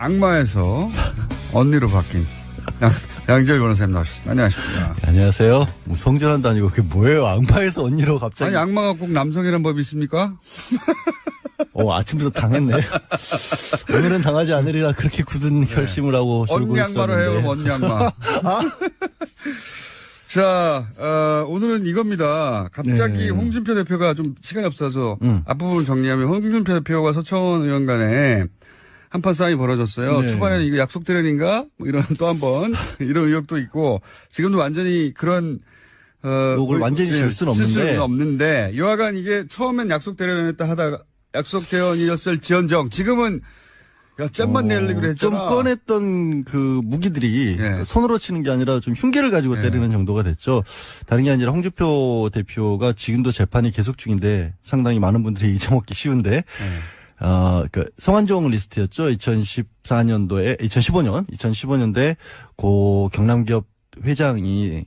악마에서 언니로 바뀐 양지열 변호사님 나오셨습니다. 안녕하십니까. 네, 안녕하세요. 뭐 성전환도 아니고 그게 뭐예요? 악마에서 언니로 갑자기. 아니 악마가 꼭 남성이란 법이 있습니까? 아침부터 당했네. 오늘은 당하지 않으리라 그렇게 굳은 결심을 하고 졸고 언니 악마로 있었는데. 해요. 언니 악마. 자, 오늘은 이겁니다. 갑자기 네. 홍준표 대표가 좀 시간이 없어서 앞부분 정리하면 홍준표 대표와 서청원 의원 간에 한판 싸움이 벌어졌어요. 네. 초반에는 이거 약속 대련인가? 뭐 이런 또 한 번 이런 의혹도 있고 지금도 완전히 그런 욕을 완전히 질 수는 없는데 여하간 이게 처음엔 약속 대련했다 하다가 약속 대련이었을 지언정 지금은 야 잼만 내려고 했잖아. 좀 꺼냈던 그 무기들이 예. 손으로 치는 게 아니라 좀 흉기를 가지고 때리는 정도가 됐죠. 다른 게 아니라 홍준표 대표가 지금도 재판이 계속 중인데 상당히 많은 분들이 잊어먹기 쉬운데 그 성완종 리스트였죠. 2015년도에 고 경남기업 회장이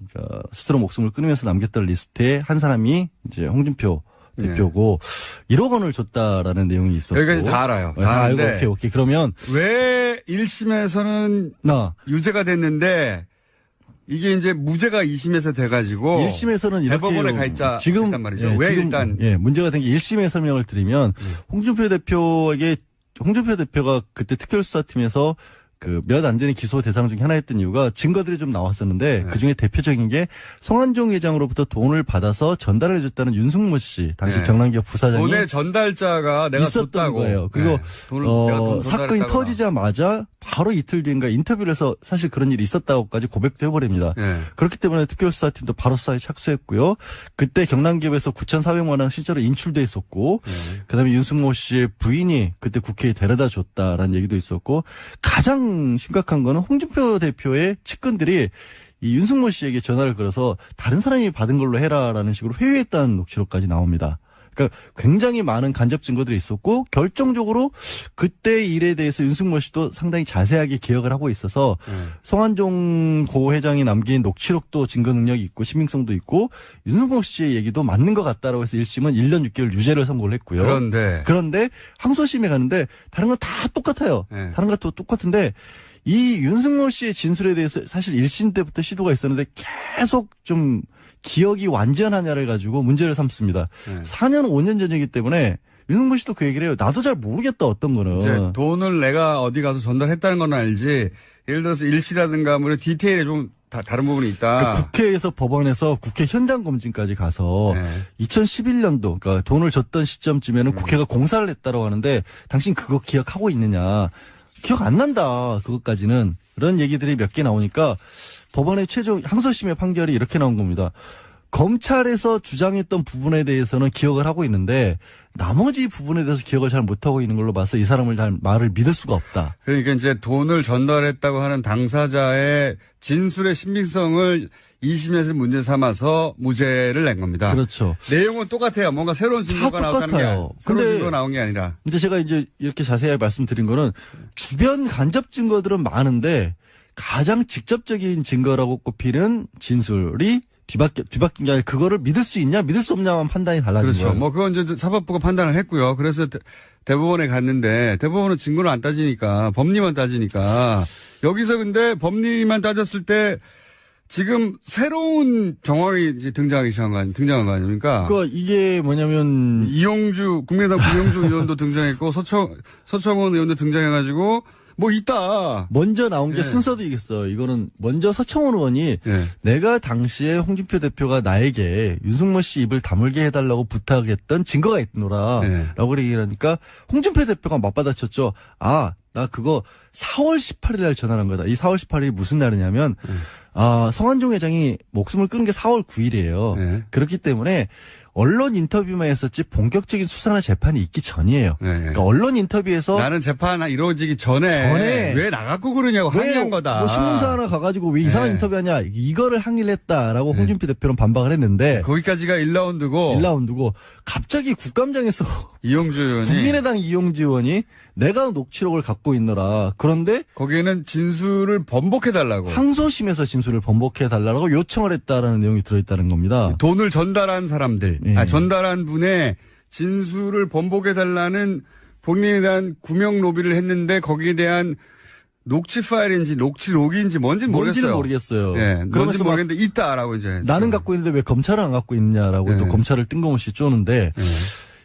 스스로 목숨을 끊으면서 남겼던 리스트에 한 사람이 이제 홍준표 대표고 1억 원을 줬다라는 내용이 있었고 여기까지 다 알아요. 다 알고 오케이. 그러면 왜 1심에서는 유죄가 됐는데 이게 이제 무죄가 2심에서 돼가지고 1심에서는 이렇게 대법원에 가 있자 했단 말이죠. 왜 지금, 일단 문제가 된 게 1심의 설명을 드리면 홍준표 대표가 그때 특별수사팀에서 그 몇 안 되는 기소 대상 중에 하나였던 이유가 증거들이 좀 나왔었는데 그중에 대표적인 게 성완종 회장으로부터 돈을 받아서 전달을 해줬다는 윤승모 씨 당시 경남기업 부사장이 돈의 전달자가 내가 있었던 줬다고. 거예요. 그리고 돈 사건이 터지자마자 바로 이틀 뒤인가 인터뷰를 해서 사실 그런 일이 있었다고까지 고백도 해버립니다. 그렇기 때문에 특별수사팀도 바로 수사에 착수했고요. 그때 경남기업에서 9,400만 원 실제로 인출돼 있었고 그다음에 윤승모 씨의 부인이 그때 국회에 데려다 줬다라는 얘기도 있었고 가장 심각한 거는 홍준표 대표의 측근들이 이 윤승모 씨에게 전화를 걸어서 다른 사람이 받은 걸로 해라라는 식으로 회유했다는 녹취록까지 나옵니다. 그러니까 굉장히 많은 간접 증거들이 있었고 결정적으로 그때 일에 대해서 윤승모 씨도 상당히 자세하게 기억을 하고 있어서 성완종 고 회장이 남긴 녹취록도 증거 능력이 있고 신빙성도 있고 윤승모 씨의 얘기도 맞는 것 같다라고 해서 1심은 1년 6개월 유죄를 선고를 했고요. 그런데 항소심에 가는데 다른 건 다 똑같아요. 다른 것도 똑같은데 이 윤승모 씨의 진술에 대해서 사실 1심 때부터 시도가 있었는데 계속 좀 기억이 완전하냐를 가지고 문제를 삼습니다. 4년 5년 전이기 때문에 윤승모 씨도 그 얘기를 해요. 나도 잘 모르겠다 어떤 거는. 이제 돈을 내가 어디 가서 전달했다는 건 알지. 예를 들어서 일시라든가 뭐 디테일에 좀 다른 부분이 있다. 그러니까 국회에서 법원에서 국회 현장 검증까지 가서 2011년도 그러니까 돈을 줬던 시점쯤에는 국회가 공사를 했다고 하는데 당신 그거 기억하고 있느냐. 기억 안 난다. 그것까지는. 그런 얘기들이 몇 개 나오니까 법원의 최종 항소심의 판결이 이렇게 나온 겁니다. 검찰에서 주장했던 부분에 대해서는 기억을 하고 있는데 나머지 부분에 대해서 기억을 잘 못하고 있는 걸로 봐서 이 사람을 잘 말을 믿을 수가 없다. 그러니까 이제 돈을 전달했다고 하는 당사자의 진술의 신빙성을 2심에서 문제 삼아서 무죄를 낸 겁니다. 그렇죠. 내용은 똑같아요. 뭔가 새로운 증거가 나왔다는 게 새로운 증거가 나온 게 아니라. 근데 제가 이제 이렇게 자세히 말씀드린 거는 주변 간접 증거들은 많은데 가장 직접적인 증거라고 꼽히는 진술이 뒤바뀐 게 아니라 그거를 믿을 수 있냐 믿을 수 없냐만 판단이 달라진 거예요. 그렇죠. 뭐 그건 이제 사법부가 판단을 했고요. 그래서 대법원에 갔는데 대법원은 증거를 안 따지니까 법리만 따지니까 여기서 근데 법리만 따졌을 때 지금 새로운 정황이 이제 등장한 거 아닙니까? 그러니까 이게 뭐냐면 국민의당 이용주 의원도 등장했고 서청원 의원도 등장해가지고 뭐 있다. 먼저 나온 게 순서도 이겠어요. 이거는 먼저 서청원 의원이 내가 당시에 홍준표 대표가 나에게 윤승모 씨 입을 다물게 해달라고 부탁했던 증거가 있노라 라고 얘기하니까 홍준표 대표가 맞받아쳤죠. 나 그거 4월 18일 날 전화한 거다. 이 4월 18일이 무슨 날이냐면 성완종 회장이 목숨을 끊은 게 4월 9일이에요. 그렇기 때문에 언론 인터뷰만 했었지 본격적인 수사나 재판이 있기 전이에요. 그러니까 언론 인터뷰에서 나는 재판 이루어지기 전에 왜 나갔고 그러냐고 항의한 거다. 뭐 신문사 하나 가가지고 왜 이상한 인터뷰하냐 이거를 항의를 했다라고 홍준표 대표는 반박을 했는데 거기까지가 1라운드고 갑자기 국감장에서 이용주 의원이 국민의당 이용주 의원이 내가 녹취록을 갖고 있노라. 그런데 거기에는 진술을 번복해달라고 항소심에서 진술을 번복해달라고 요청을 했다라는 내용이 들어있다는 겁니다. 돈을 전달한 사람들 전달한 분의 진술을 번복해달라는 본인에 대한 구명 로비를 했는데 거기에 대한 녹취 파일인지 녹취록인지 뭔지는 모르겠어요. 모르겠어요. 예, 뭔지 모르겠는데 있다라고 이제. 나는 갖고 있는데 왜 검찰은 안 갖고 있냐라고 또 검찰을 뜬금없이 쪼는데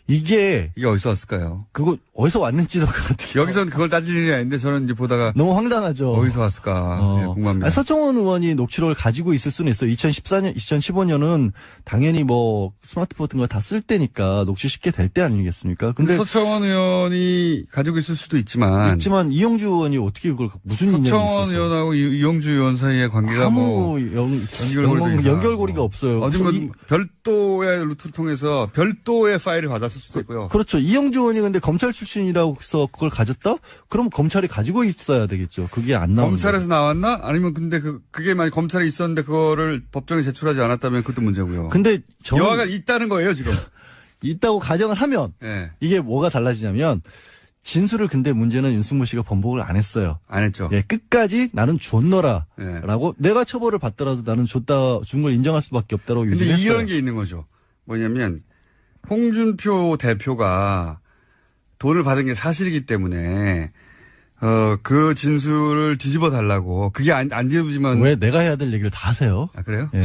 이게 어디서 왔을까요? 그거 어디서 왔는지도 그렇게 여기서는 그걸 따질 일이 아닌데 저는 이제 보다가 너무 황당하죠. 어디서 왔을까 궁금합니다. 아니, 서청원 의원이 녹취록을 가지고 있을 수는 있어요. 2014년, 2015년은 당연히 뭐 스마트폰 같은 거 다 쓸 때니까 녹취 쉽게 될 때 아니겠습니까? 근데 서청원 의원이 가지고 있을 수도 있지만 이영주 의원이 어떻게 그걸 무슨 인연이 있었어요? 서청원 의원하고 이영주 의원 사이의 관계가 뭐 연결고리가 없어요. 어디 뭐 별도의 루트를 통해서 별도의 파일을 받았을 수도 있고요. 그렇죠. 이영주 의원이 근데 검찰 출신이라고 해서 그걸 가졌다? 그럼 검찰이 가지고 있어야 되겠죠. 그게 안 나오는 검찰에서 나왔나? 아니면 근데 그게 만약 검찰에 있었는데 그거를 법정에 제출하지 않았다면 그것도 문제고요. 근데 여하간 있다는 거예요, 지금. 있다고 가정을 하면 이게 뭐가 달라지냐면 진술을 근데 문제는 윤승모 씨가 번복을 안 했어요. 안 했죠. 예, 끝까지 나는 줬노라라고 내가 처벌을 받더라도 나는 준 걸 인정할 수밖에 없다라고 근데 유지했어요. 이런 게 있는 거죠. 뭐냐면 홍준표 대표가 돈을 받은 게 사실이기 때문에 그 진술을 뒤집어 달라고. 그게 안 뒤집어지면 왜 내가 해야 될 얘기를 다 하세요? 아, 그래요? 예.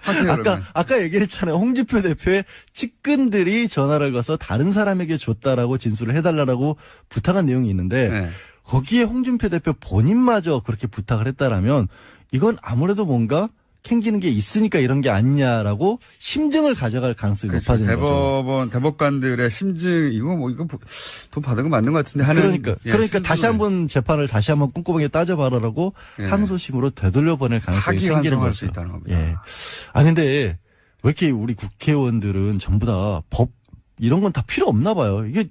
하세요. 아까 얘기했잖아요. 홍준표 대표의 측근들이 전화를 가서 다른 사람에게 줬다라고 진술을 해달라고 부탁한 내용이 있는데 거기에 홍준표 대표 본인마저 그렇게 부탁을 했다라면 이건 아무래도 뭔가 캥기는 게 있으니까 이런 게 아니냐라고 심증을 가져갈 가능성이 높아지는 거죠. 대법관들의 심증 이거 돈 받은 거 맞는 것 같은데 하는. 그러니까 다시 한번 재판을 다시 한번 꼼꼼하게 따져봐라라고 항소심으로 되돌려보낼 가능성이 생기는 거죠. 수 있다는 겁니다. 예. 아 근데 왜 이렇게 우리 국회의원들은 전부 다 법 이런 건 다 필요 없나 봐요. 이게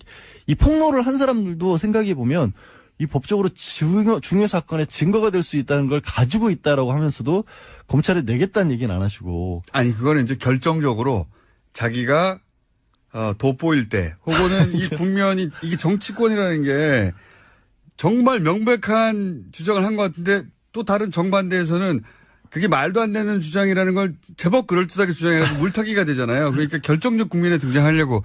이 폭로를 한 사람들도 생각해 보면. 이 법적으로 중요 사건의 증거가 될 수 있다는 걸 가지고 있다라고 하면서도 검찰에 내겠다는 얘기는 안 하시고. 아니, 그거는 이제 결정적으로 자기가, 돋보일 때, 혹은 이 국면이, 이게 정치권이라는 게 정말 명백한 주장을 한 것 같은데 또 다른 정반대에서는 그게 말도 안 되는 주장이라는 걸 제법 그럴듯하게 주장해서 물타기가 되잖아요. 그러니까 결정적 국면에 등장하려고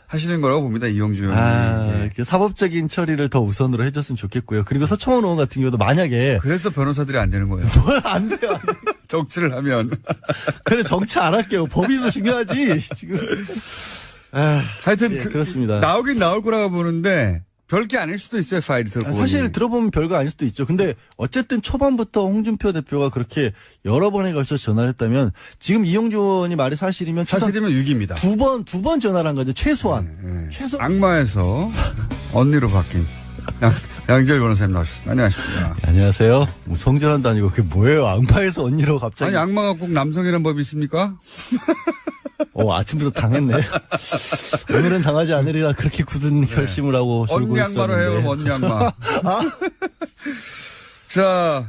하시는 거라고 봅니다. 이영주 의원이. 사법적인 처리를 더 우선으로 해줬으면 좋겠고요. 그리고 서청원 의원 같은 경우도 만약에. 그래서 변호사들이 안 되는 거예요. 뭘 안 돼요. 정치를 하면. 그래 정치 안 할게요. 법이 더 중요하지. 지금. 하여튼 그렇습니다. 나오긴 나올 거라고 보는데 별게 아닐 수도 있어요. 파일이 들어보니. 사실 들어보면 별거 아닐 수도 있죠. 근데 어쨌든 초반부터 홍준표 대표가 그렇게 여러 번에 걸쳐 전화를 했다면 지금 이영주 의원이 말이 사실이면 6입니다. 두 번 전화를 한 거죠. 최소한. 악마에서 언니로 바뀐 양지열 변호사님 나오셨습니다. 안녕하십니까. 안녕하세요. 뭐 성전환도 아니고 그게 뭐예요? 악마에서 언니로 갑자기. 아니 악마가 꼭 남성이라는 법이 있습니까? 아침부터 당했네. 오늘은 당하지 않으리라 그렇게 굳은 결심을 하고 언니 악마로 해요. 그럼 언니 악마. 자,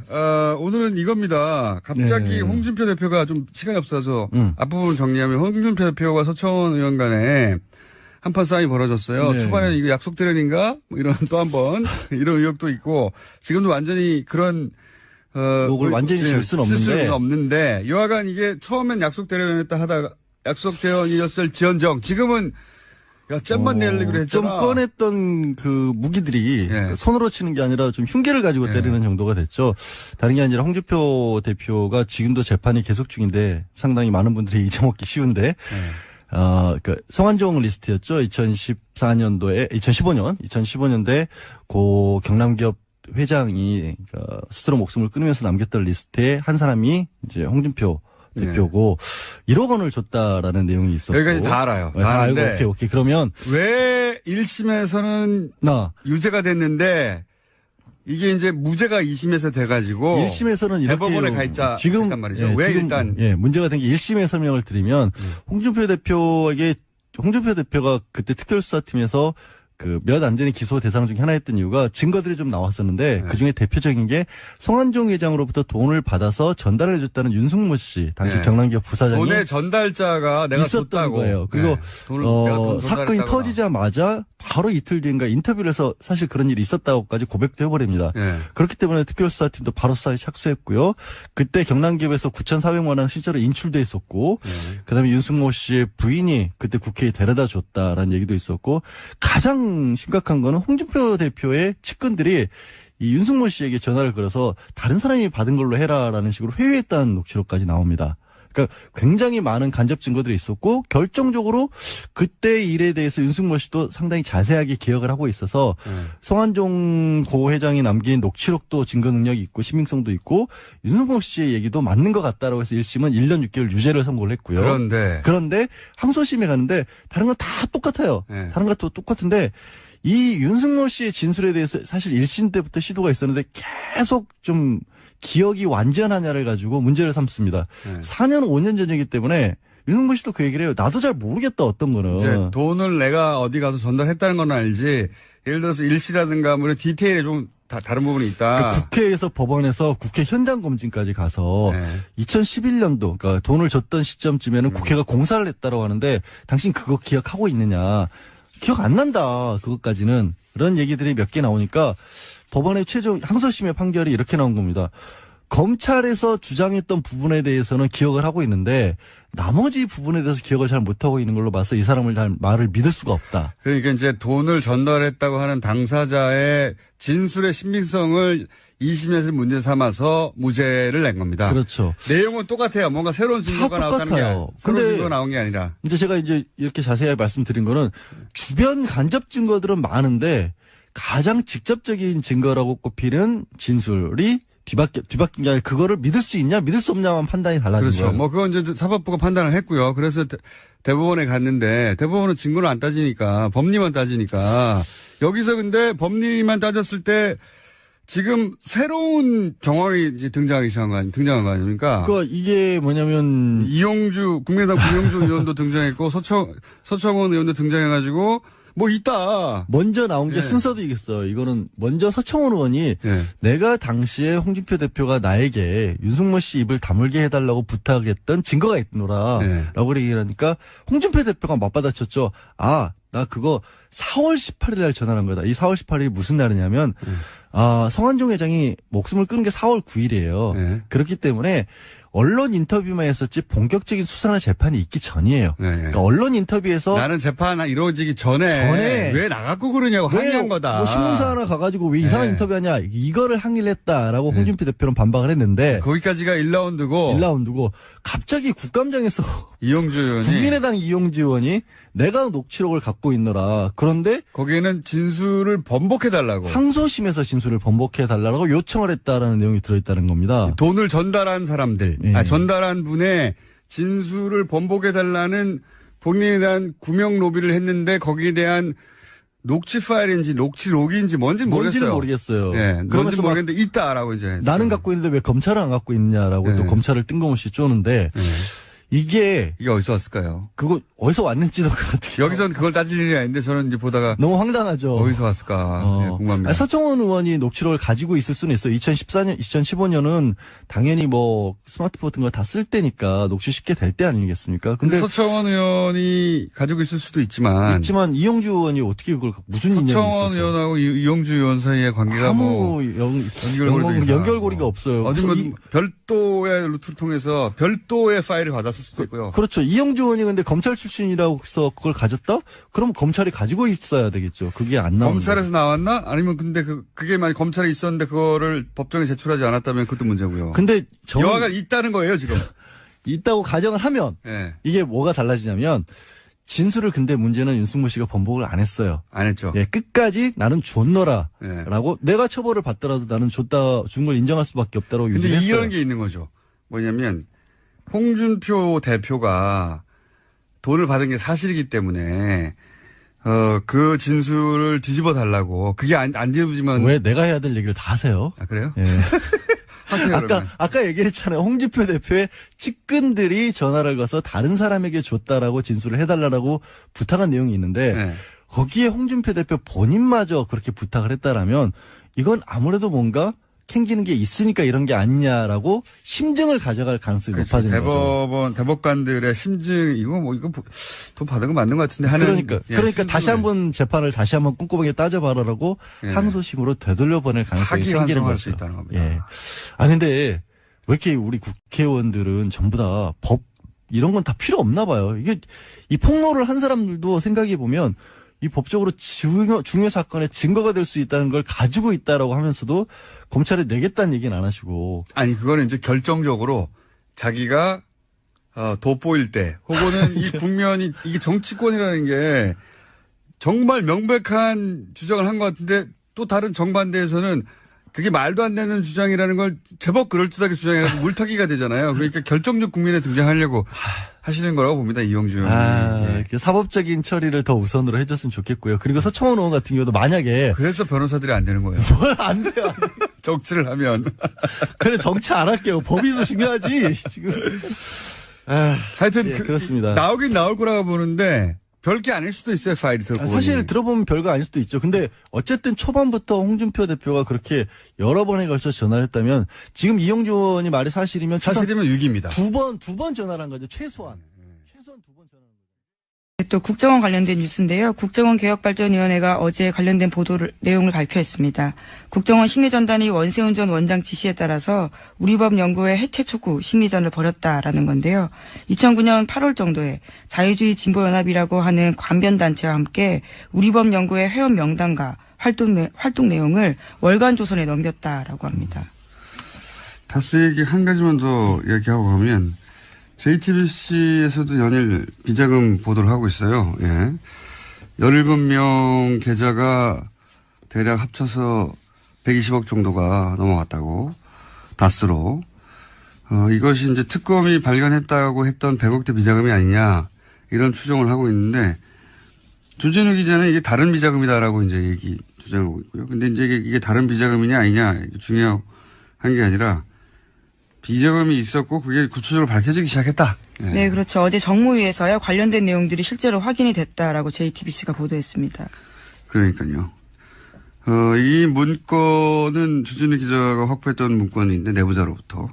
오늘은 이겁니다. 갑자기 홍준표 대표가 좀 시간이 없어서 앞부분 정리하면 홍준표 대표가 서청원 의원 간에 한판 싸움이 벌어졌어요. 초반에는 이거 약속 대련인가? 뭐 이런 또 한 번 이런 의혹도 있고 지금도 완전히 그런 욕을 완전히 쓸 수는 없는데 여하간 이게 처음엔 약속 대련했다 하다가 약속 대련이었을 지언정 지금은 잼만 내려기로 했잖아. 좀 꺼냈던 그 무기들이 손으로 치는 게 아니라 좀 흉계를 가지고 때리는 정도가 됐죠. 다른 게 아니라 홍준표 대표가 지금도 재판이 계속 중인데 상당히 많은 분들이 잊어먹기 쉬운데 그러니까 성완종 리스트였죠. 2015년도에 고 경남기업 회장이 스스로 목숨을 끊으면서 남겼던 리스트에 한 사람이 이제 홍준표 대표고 1억 원을 줬다라는 내용이 있었고 여기까지 다 알아요. 다 알고 오케이. 그러면 왜 1심에서는 유죄가 됐는데 이게 이제 무죄가 2심에서 돼가지고 1심에서는 이렇게 대법원에 가 있자 지금 말이죠. 왜 지금, 일단 문제가 된 게 1심의 설명을 드리면 홍준표 대표가 그때 특별수사팀에서 그 몇 안 되는 기소 대상 중에 하나였던 이유가 증거들이 좀 나왔었는데 그중에 대표적인 게 성완종 회장으로부터 돈을 받아서 전달을 해줬다는 윤승모 씨 당시 경남기업 부사장이 돈의 전달자가 내가 있었던 줬다고. 거예요. 그리고 사건이 터지자마자 바로 이틀 뒤인가 인터뷰를 해서 사실 그런 일이 있었다고까지 고백도 해버립니다. 그렇기 때문에 특별수사팀도 바로 수사에 착수했고요. 그때 경남기업에서 9,400만 원 실제로 인출돼 있었고 그다음에 윤승모 씨의 부인이 그때 국회에 데려다 줬다라는 얘기도 있었고 가장 심각한 거는 홍준표 대표의 측근들이 이 윤승모 씨에게 전화를 걸어서 다른 사람이 받은 걸로 해라라는 식으로 회유했다는 녹취록까지 나옵니다. 그러니까 굉장히 많은 간접 증거들이 있었고 결정적으로 그때 일에 대해서 윤승모 씨도 상당히 자세하게 기억을 하고 있어서 성완종 고 회장이 남긴 녹취록도 증거 능력이 있고 신빙성도 있고 윤승모 씨의 얘기도 맞는 것 같다라고 해서 1심은 1년 6개월 유죄를 선고를 했고요. 그런데 항소심에 가는데 다른 건 다 똑같아요. 네. 다른 것도 똑같은데 이 윤승모 씨의 진술에 대해서 사실 1심 때부터 시도가 있었는데 계속 좀 기억이 완전하냐를 가지고 문제를 삼습니다. 4년 5년 전이기 때문에 윤승모 씨도 그 얘기를 해요. 나도 잘 모르겠다 어떤 거는. 이제 돈을 내가 어디 가서 전달했다는 건 알지. 예를 들어서 일시라든가 뭐 디테일에 좀 다른 부분이 있다. 그 국회에서 법원에서 국회 현장 검진까지 가서 2011년도 그러니까 돈을 줬던 시점쯤에는 국회가 공사를 했다고 하는데 당신 그거 기억하고 있느냐. 기억 안 난다. 그것까지는. 그런 얘기들이 몇 개 나오니까 법원의 최종 항소심의 판결이 이렇게 나온 겁니다. 검찰에서 주장했던 부분에 대해서는 기억을 하고 있는데 나머지 부분에 대해서 기억을 잘 못하고 있는 걸로 봐서 이 사람을 잘 말을 믿을 수가 없다. 그러니까 이제 돈을 전달했다고 하는 당사자의 진술의 신빙성을 2심에서 문제 삼아서 무죄를 낸 겁니다. 그렇죠. 내용은 똑같아요. 뭔가 새로운 증거가 나왔다는 게 아니라. 새로운 증거가 나온 게 아니라. 이제 제가 이제 이렇게 자세히 말씀드린 거는 주변 간접 증거들은 많은데 가장 직접적인 증거라고 꼽히는 진술이 뒤바뀐 게 아니라 그거를 믿을 수 있냐 믿을 수 없냐만 판단이 달라진 그렇죠. 거예요. 뭐 그건 이제 사법부가 판단을 했고요. 그래서 대법원에 갔는데 대법원은 증거를 안 따지니까 법리만 따지니까 여기서 근데 법리만 따졌을 때 지금 새로운 정황이 이제 등장한 거 아닙니까? 그러니까 이게 뭐냐면 국민의당 이용주 의원도 등장했고 서청원 의원도 등장해가지고 뭐 있다. 먼저 나온 게 순서도 이겼어요. 이거는 먼저 서청원 의원이 내가 당시에 홍준표 대표가 나에게 윤승모 씨 입을 다물게 해달라고 부탁했던 증거가 있노라 라고 얘기하니까 홍준표 대표가 맞받아쳤죠. 나 그거 4월 18일 날 전화한 거다. 이 4월 18일이 무슨 날이냐면 성완종 회장이 목숨을 끊은 게 4월 9일이에요. 그렇기 때문에 언론 인터뷰만 했었지 본격적인 수사나 재판이 있기 전이에요. 그러니까 언론 인터뷰에서 나는 재판 이루어지기 전에 왜 나갖고 그러냐고 항의한 거다. 뭐 신문사 하나 가가지고 왜 이상한 인터뷰하냐 이거를 항의를 했다라고 홍준표 대표는 반박을 했는데 거기까지가 1라운드고 갑자기 국감장에서 이용주 의원이 국민의당 이용주 의원이 내가 녹취록을 갖고 있노라. 그런데 거기에는 진술을 번복해달라고 항소심에서 진술을 번복해달라고 요청을 했다라는 내용이 들어있다는 겁니다. 돈을 전달한 사람들 전달한 분의 진술을 번복해달라는 본인에 대한 구명 로비를 했는데 거기에 대한 녹취 파일인지 녹취록인지 뭔지는 모르겠어요. 뭔지 모르겠는데 있다라고 이제 나는 갖고 있는데 왜 검찰은 안 갖고 있냐라고 또 검찰을 뜬금없이 쪼는데 이게 어디서 왔을까요? 그거 어디서 왔는지도 같아요. 여기서는 그걸 따질 일이 아닌데 저는 이제 보다가 너무 황당하죠. 어디서 왔을까 궁금합니다. 서청원 의원이 녹취록을 가지고 있을 수는 있어요. 2014년, 2015년은 당연히 뭐 스마트폰 같은 거 다 쓸 때니까 녹취 쉽게 될 때 아니겠습니까? 근데 서청원 의원이 가지고 있을 수도 있지만 이용주 의원이 어떻게 그걸 무슨 인연이 있었어요? 서청원 의원하고 이용주 의원 사이의 관계가 연결고리가 없어요. 어디 뭐 별도의 루트를 통해서 별도의 파일을 받았을 수도 있고요. 그렇죠. 이용주 의원이 근데 검찰 출신이라고 해서 그걸 가졌다? 그럼 검찰이 가지고 있어야 되겠죠. 그게 안 나오는 검찰에서 나왔나? 아니면 근데 그게 만약 검찰에 있었는데 그거를 법정에 제출하지 않았다면 그것도 문제고요. 근데 여하가 있다는 거예요, 지금. 있다고 가정을 하면 이게 뭐가 달라지냐면 진술을 근데 문제는 윤승모 씨가 번복을 안 했어요. 안 했죠. 끝까지 나는 줬노라 라고 내가 처벌을 받더라도 나는 준 걸 인정할 수밖에 없다고 근데 유지했어요. 이런 게 있는 거죠. 뭐냐면 홍준표 대표가 돈을 받은 게 사실이기 때문에 그 진술을 뒤집어 달라고 그게 안 뒤집으면 왜 내가 해야 될 얘기를 다 하세요? 그래요? 하세요. 아까 얘기했잖아요. 홍준표 대표의 측근들이 전화를 걸어서 다른 사람에게 줬다라고 진술을 해달라고 부탁한 내용이 있는데 거기에 홍준표 대표 본인마저 그렇게 부탁을 했다라면 이건 아무래도 뭔가 캥기는 게 있으니까 이런 게 아니냐라고 심증을 가져갈 가능성이 높아지는 거죠. 대법관들의 심증 이거 돈 받은 거 맞는 것 같은데 하는 그러니까 다시 한번 재판을 다시 한번 꼼꼼하게 따져봐라라고 항소심으로 되돌려보낼 가능성이 생기는 거죠. 수 있다는 겁니다. 근데 왜 이렇게 우리 국회의원들은 전부 다 법 이런 건 다 필요 없나 봐요. 이게 이 폭로를 한 사람들도 생각해 보면 이 법적으로 중요 사건의 증거가 될 수 있다는 걸 가지고 있다라고 하면서도 검찰에 내겠다는 얘기는 안 하시고. 아니, 그거는 이제 결정적으로 자기가 돋보일 때 혹은 이 국면이 이게 정치권이라는 게 정말 명백한 주장을 한 것 같은데 또 다른 정반대에서는 그게 말도 안 되는 주장이라는 걸 제법 그럴듯하게 주장해서 물타기가 되잖아요. 그러니까 결정적 국면에 등장하려고 하시는 거라고 봅니다. 이용주 의원이. 이렇게 사법적인 처리를 더 우선으로 해줬으면 좋겠고요. 그리고 서청원 의원 같은 경우도 만약에. 그래서 변호사들이 안 되는 거예요. 뭘 안 돼요. 안 돼요. 정치를 하면. 그래, 정치 안 할게요. 법이 더 중요하지, 지금. 하여튼 예, 그렇습니다. 나오긴 나올 거라고 보는데 별게 아닐 수도 있어요. 파일이 들어보니. 사실 들어보면 별거 아닐 수도 있죠. 근데 어쨌든 초반부터 홍준표 대표가 그렇게 여러 번에 걸쳐서 전화를 했다면 지금 이용주 의원이 말이 사실이면 사실이면 6입니다. 두 번 전화를 한 거죠. 최소한 2번 전화를 한 거죠. 또 국정원 관련된 뉴스인데요. 국정원 개혁발전위원회가 어제 관련된 내용을 발표했습니다. 국정원 심리전단이 원세훈 전 원장 지시에 따라서 우리법 연구회 해체 촉구 심리전을 벌였다라는 건데요. 2009년 8월 정도에 자유주의 진보연합이라고 하는 관변단체와 함께 우리법 연구회 회원 명단과 활동 내용을 월간 조선에 넘겼다라고 합니다. 다스 얘기 한 가지만 더 얘기하고 가면 JTBC에서도 연일 비자금 보도를 하고 있어요. 예. 17명 계좌가 대략 합쳐서 120억 정도가 넘어갔다고, 다스로. 이것이 이제 특검이 발견했다고 했던 100억대 비자금이 아니냐, 이런 추정을 하고 있는데, 조진우 기자는 이게 다른 비자금이다라고 이제 주장하고 있고요. 근데 이제 이게 다른 비자금이냐 아니냐, 중요한 게 아니라, 비자금이 있었고 그게 구체적으로 밝혀지기 시작했다. 네. 네, 그렇죠. 어제 정무위에서야 관련된 내용들이 실제로 확인이 됐다라고 JTBC가 보도했습니다. 그러니까요. 이 문건은 주진우 기자가 확보했던 문건인데 내부자로부터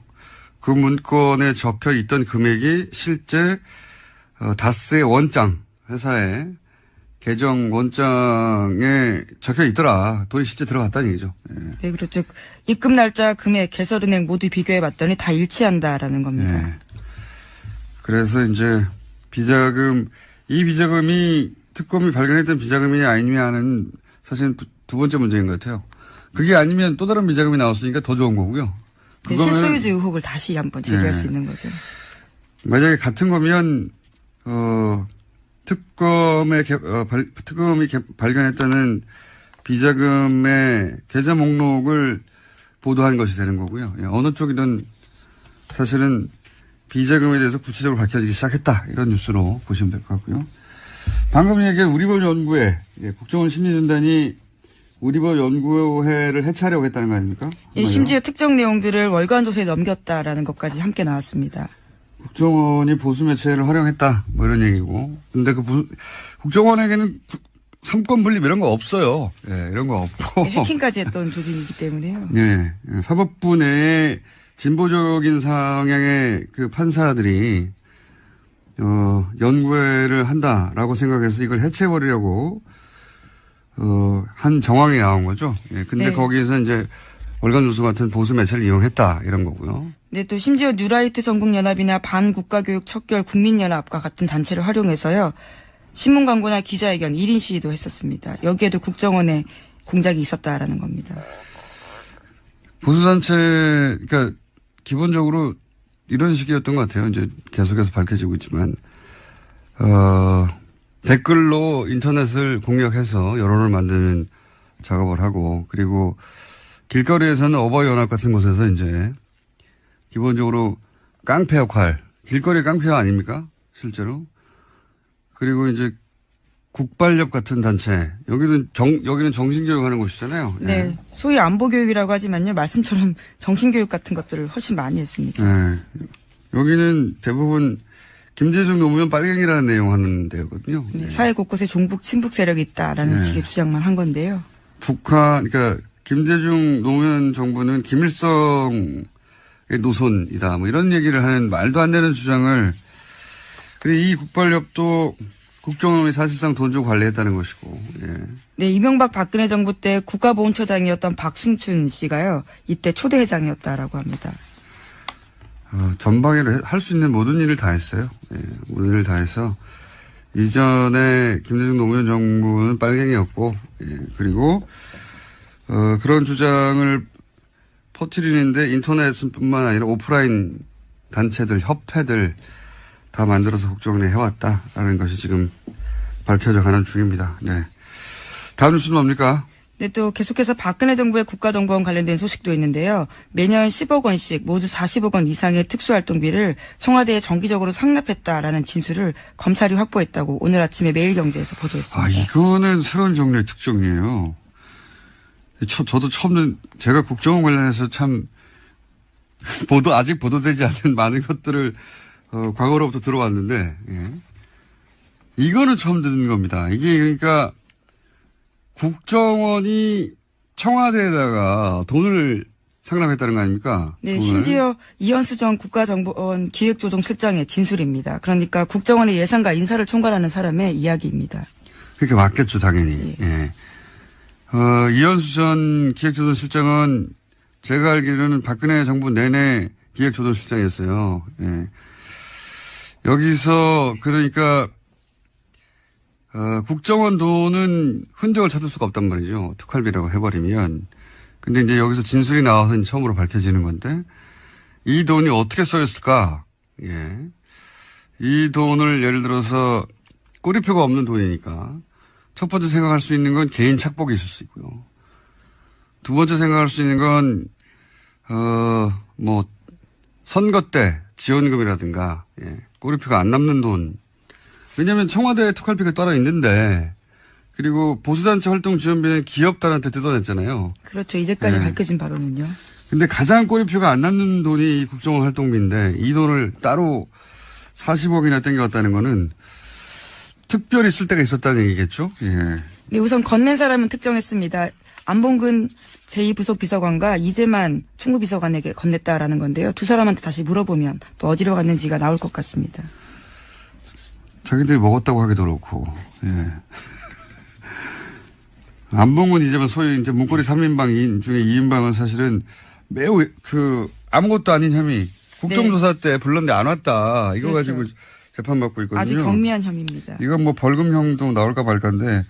그 문건에 적혀 있던 금액이 실제 다스의 원장 회사의 계정 원장에 적혀 있더라. 돈이 실제 들어갔다는 얘기죠. 네, 네, 그렇죠. 입금 날짜, 금액, 개설은행 모두 비교해 봤더니 다 일치한다라는 겁니다. 네. 그래서 이제 이 비자금이 특검이 발견했던 비자금이 아니냐는 사실은 두 번째 문제인 것 같아요. 그게 아니면 또 다른 비자금이 나왔으니까 더 좋은 거고요. 네, 실소유주 의혹을 다시 한번 제기할 수 있는 거죠. 만약에 같은 거면 특검이 발견했다는 비자금의 계좌 목록을 보도한 것이 되는 거고요. 어느 쪽이든 사실은 비자금에 대해서 구체적으로 밝혀지기 시작했다. 이런 뉴스로 보시면 될 것 같고요. 방금 얘기한 우리법 연구회, 국정원 심리전단이 우리법 연구회를 해체하려고 했다는 거 아닙니까? 예, 심지어 특정 내용들을 월간 조사에 넘겼다라는 것까지 함께 나왔습니다. 국정원이 보수 매체를 활용했다. 뭐 이런 얘기고. 근데 국정원에게는 삼권 분립 이런 거 없어요. 예, 이런 거 없고. 해킹까지 했던 조직이기 때문에요. 예, 사법부 내에 진보적인 성향의 그 판사들이 연구회를 한다라고 생각해서 이걸 해체해버리려고 한 정황이 나온 거죠. 예, 근데 네. 거기에서 이제 월간조선 같은 보수 매체를 이용했다 이런 거고요. 네, 또 심지어 뉴라이트 전국연합이나 반국가교육 척결 국민연합과 같은 단체를 활용해서요. 신문 광고나 기자회견 1인 시위도 했었습니다. 여기에도 국정원에 공작이 있었다라는 겁니다. 보수단체, 그러니까 기본적으로 이런 식이었던 것 같아요. 이제 계속해서 밝혀지고 있지만, 댓글로 인터넷을 공략해서 여론을 만드는 작업을 하고, 그리고 길거리에서는 어버이연합 같은 곳에서 이제 기본적으로 깡패 역할, 길거리 깡패 아닙니까? 실제로. 그리고 이제 국발협 같은 단체, 여기는 정신교육 하는 곳이잖아요. 네. 예. 소위 안보교육이라고 하지만요. 말씀처럼 정신교육 같은 것들을 훨씬 많이 했습니다. 네. 여기는 대부분 김대중 노무현 빨갱이라는 내용 하는 데거든요. 네, 네. 사회 곳곳에 종북, 친북 세력이 있다라는 네. 식의 주장만 한 건데요. 그러니까 김대중 노무현 정부는 김일성의 노선이다. 뭐 이런 얘기를 하는 말도 안 되는 주장을, 이 국발협도 국정원이 사실상 돈 주고 관리했다는 것이고. 예. 네, 이명박 박근혜 정부 때 국가보훈처장이었던 박승춘 씨가요. 이때 초대회장이었다라고 합니다. 전방위로 할 수 있는 모든 일을 다 했어요. 예, 모든 일을 다 해서 이전에 김대중 노무현 정부는 빨갱이였고, 예, 그리고, 그런 주장을 퍼뜨리는데 인터넷뿐만 아니라 오프라인 단체들, 협회들 다 만들어서 국정원에 해왔다라는 것이 지금 밝혀져 가는 중입니다. 네. 다음 뉴스는 뭡니까? 네, 또 계속해서 박근혜 정부의 국가정보원 관련된 소식도 있는데요. 매년 10억 원씩 모두 40억 원 이상의 특수활동비를 청와대에 정기적으로 상납했다라는 진술을 검찰이 확보했다고 오늘 아침에 매일경제에서 보도했습니다. 아, 이거는 새로운 종류의 특종이에요. 저도 처음에 제가 국정원 관련해서 참 아직 보도되지 않은 많은 것들을 과거로부터 들어왔는데, 예. 이거는 처음 듣는 겁니다. 이게 그러니까 국정원이 청와대에다가 돈을 상납했다는 거 아닙니까? 네, 돈을. 심지어 이현수 전 국가정보원 기획조정실장의 진술입니다. 그러니까 국정원의 예산과 인사를 총괄하는 사람의 이야기입니다. 그렇게 맞겠죠, 당연히. 예. 예. 이현수 전 기획조정실장은 제가 알기로는 박근혜 정부 내내 기획조정실장이었어요. 예. 여기서 그러니까 국정원 돈은 흔적을 찾을 수가 없단 말이죠. 특활비라고 해버리면. 근데 이제 여기서 진술이 나와서 처음으로 밝혀지는 건데, 이 돈이 어떻게 써였을까? 예. 이 돈을 예를 들어서 꼬리표가 없는 돈이니까, 첫 번째 생각할 수 있는 건 개인 착복이 있을 수 있고요. 두 번째 생각할 수 있는 건, 선거 때 지원금이라든가, 예. 꼬리표가 안 남는 돈. 왜냐하면 청와대 특활비가 따로 있는데, 그리고 보수단체 활동 지원비는 기업단한테 뜯어냈잖아요. 그렇죠. 이제까지 네. 밝혀진 바로는요. 근데 가장 꼬리표가 안 남는 돈이 국정원 활동비인데, 이 돈을 따로 40억이나 땡겨왔다는 거는 특별히 쓸 데가 있었다는 얘기겠죠? 예. 네, 우선 건넨 사람은 특정했습니다. 안봉근 제2부속비서관과 이재만 총무비서관에게 건넸다라는 건데요. 두 사람한테 다시 물어보면 또 어디로 갔는지가 나올 것 같습니다. 자기들이 먹었다고 하기도 그렇고, 예. 안봉근 이재만 소위 이제 문고리 3인방 중에 2인방은 사실은 매우 아무것도 아닌 혐의, 국정조사 때 불렀는데 안 왔다. 이거 그렇죠. 가지고 재판받고 있거든요. 아주 경미한 혐의입니다. 이건 뭐 벌금형도 나올까 말까인데,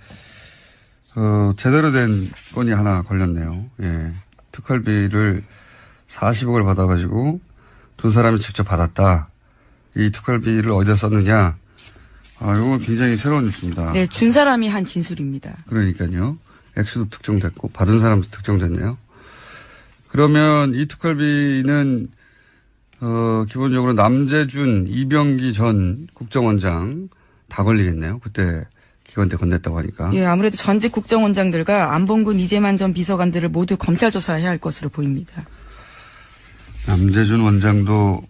제대로 된 건이 하나 걸렸네요. 예. 특활비를 40억을 받아가지고 두 사람이 직접 받았다. 이 특활비를 어디다 썼느냐. 이건 굉장히 새로운 뉴스입니다. 네, 준 사람이 한 진술입니다. 그러니까요. 액수도 특정됐고 받은 사람도 특정됐네요. 그러면 이 특활비는 기본적으로 남재준, 이병기 전 국정원장 다 걸리겠네요. 그때 기관 때 건넸다고 하니까. 예, 아무래도 전직 국정원장들과 안봉근, 이재만 전 비서관들을 모두 검찰 조사해야 할 것으로 보입니다. 남재준 원장도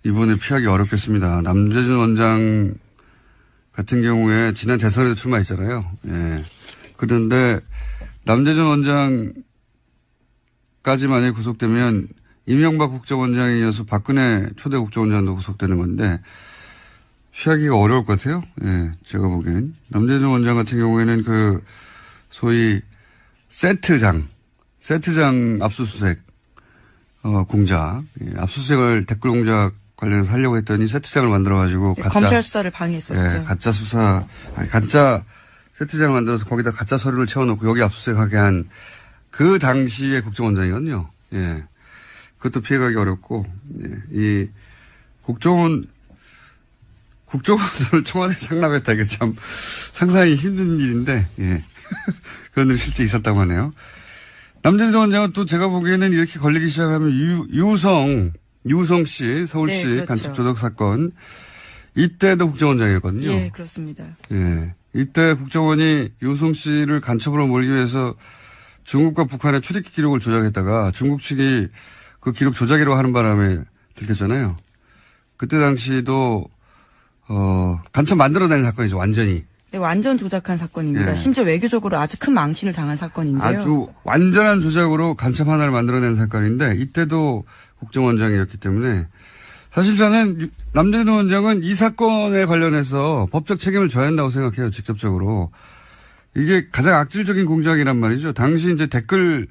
이번에 피하기 어렵겠습니다. 남재준 원장 같은 경우에 지난 대선에도 출마했잖아요. 예. 그런데 남재준 원장까지 만약에 구속되면 이명박 국정원장에 이어서 박근혜 초대 국정원장도 구속되는 건데 피하기가 어려울 것 같아요. 예, 제가 보기엔. 남재준 원장 같은 경우에는 소위 세트장 압수수색, 공작, 예, 압수수색을 댓글 공작 관련해서 하려고 했더니 세트장을 만들어가지고 검찰 수사를 방해했었죠. 예, 가짜 세트장을 만들어서 거기다 가짜 서류를 채워놓고 여기 압수수색하게 한 그 당시의 국정원장이거든요. 예. 그것도 피해가기 어렵고, 예. 이 국정원을 청와대에 상납했다. 이게 참 상상하기 힘든 일인데, 예. 그런 일이 실제 있었다고 하네요. 남재준 원장은 또 제가 보기에는 이렇게 걸리기 시작하면 유성 씨, 서울시 네, 그렇죠. 간첩 조작 사건, 이때도 국정원장이었거든요. 예, 그렇습니다. 예. 이때 국정원이 유성 씨를 간첩으로 몰기 위해서 중국과 북한의 출입 기록을 조작했다가 중국 측이 그 기록 조작이라고 하는 바람에 들켰잖아요. 그때 당시도 간첩 만들어낸 사건이죠, 완전히. 네, 완전 조작한 사건입니다. 예. 심지어 외교적으로 아주 큰 망신을 당한 사건인데요. 아주 완전한 조작으로 간첩 하나를 만들어낸 사건인데 이때도 국정원장이었기 때문에 사실 저는 남재준 원장은 이 사건에 관련해서 법적 책임을 져야 한다고 생각해요. 직접적으로. 이게 가장 악질적인 공작이란 말이죠. 당시 이제 댓글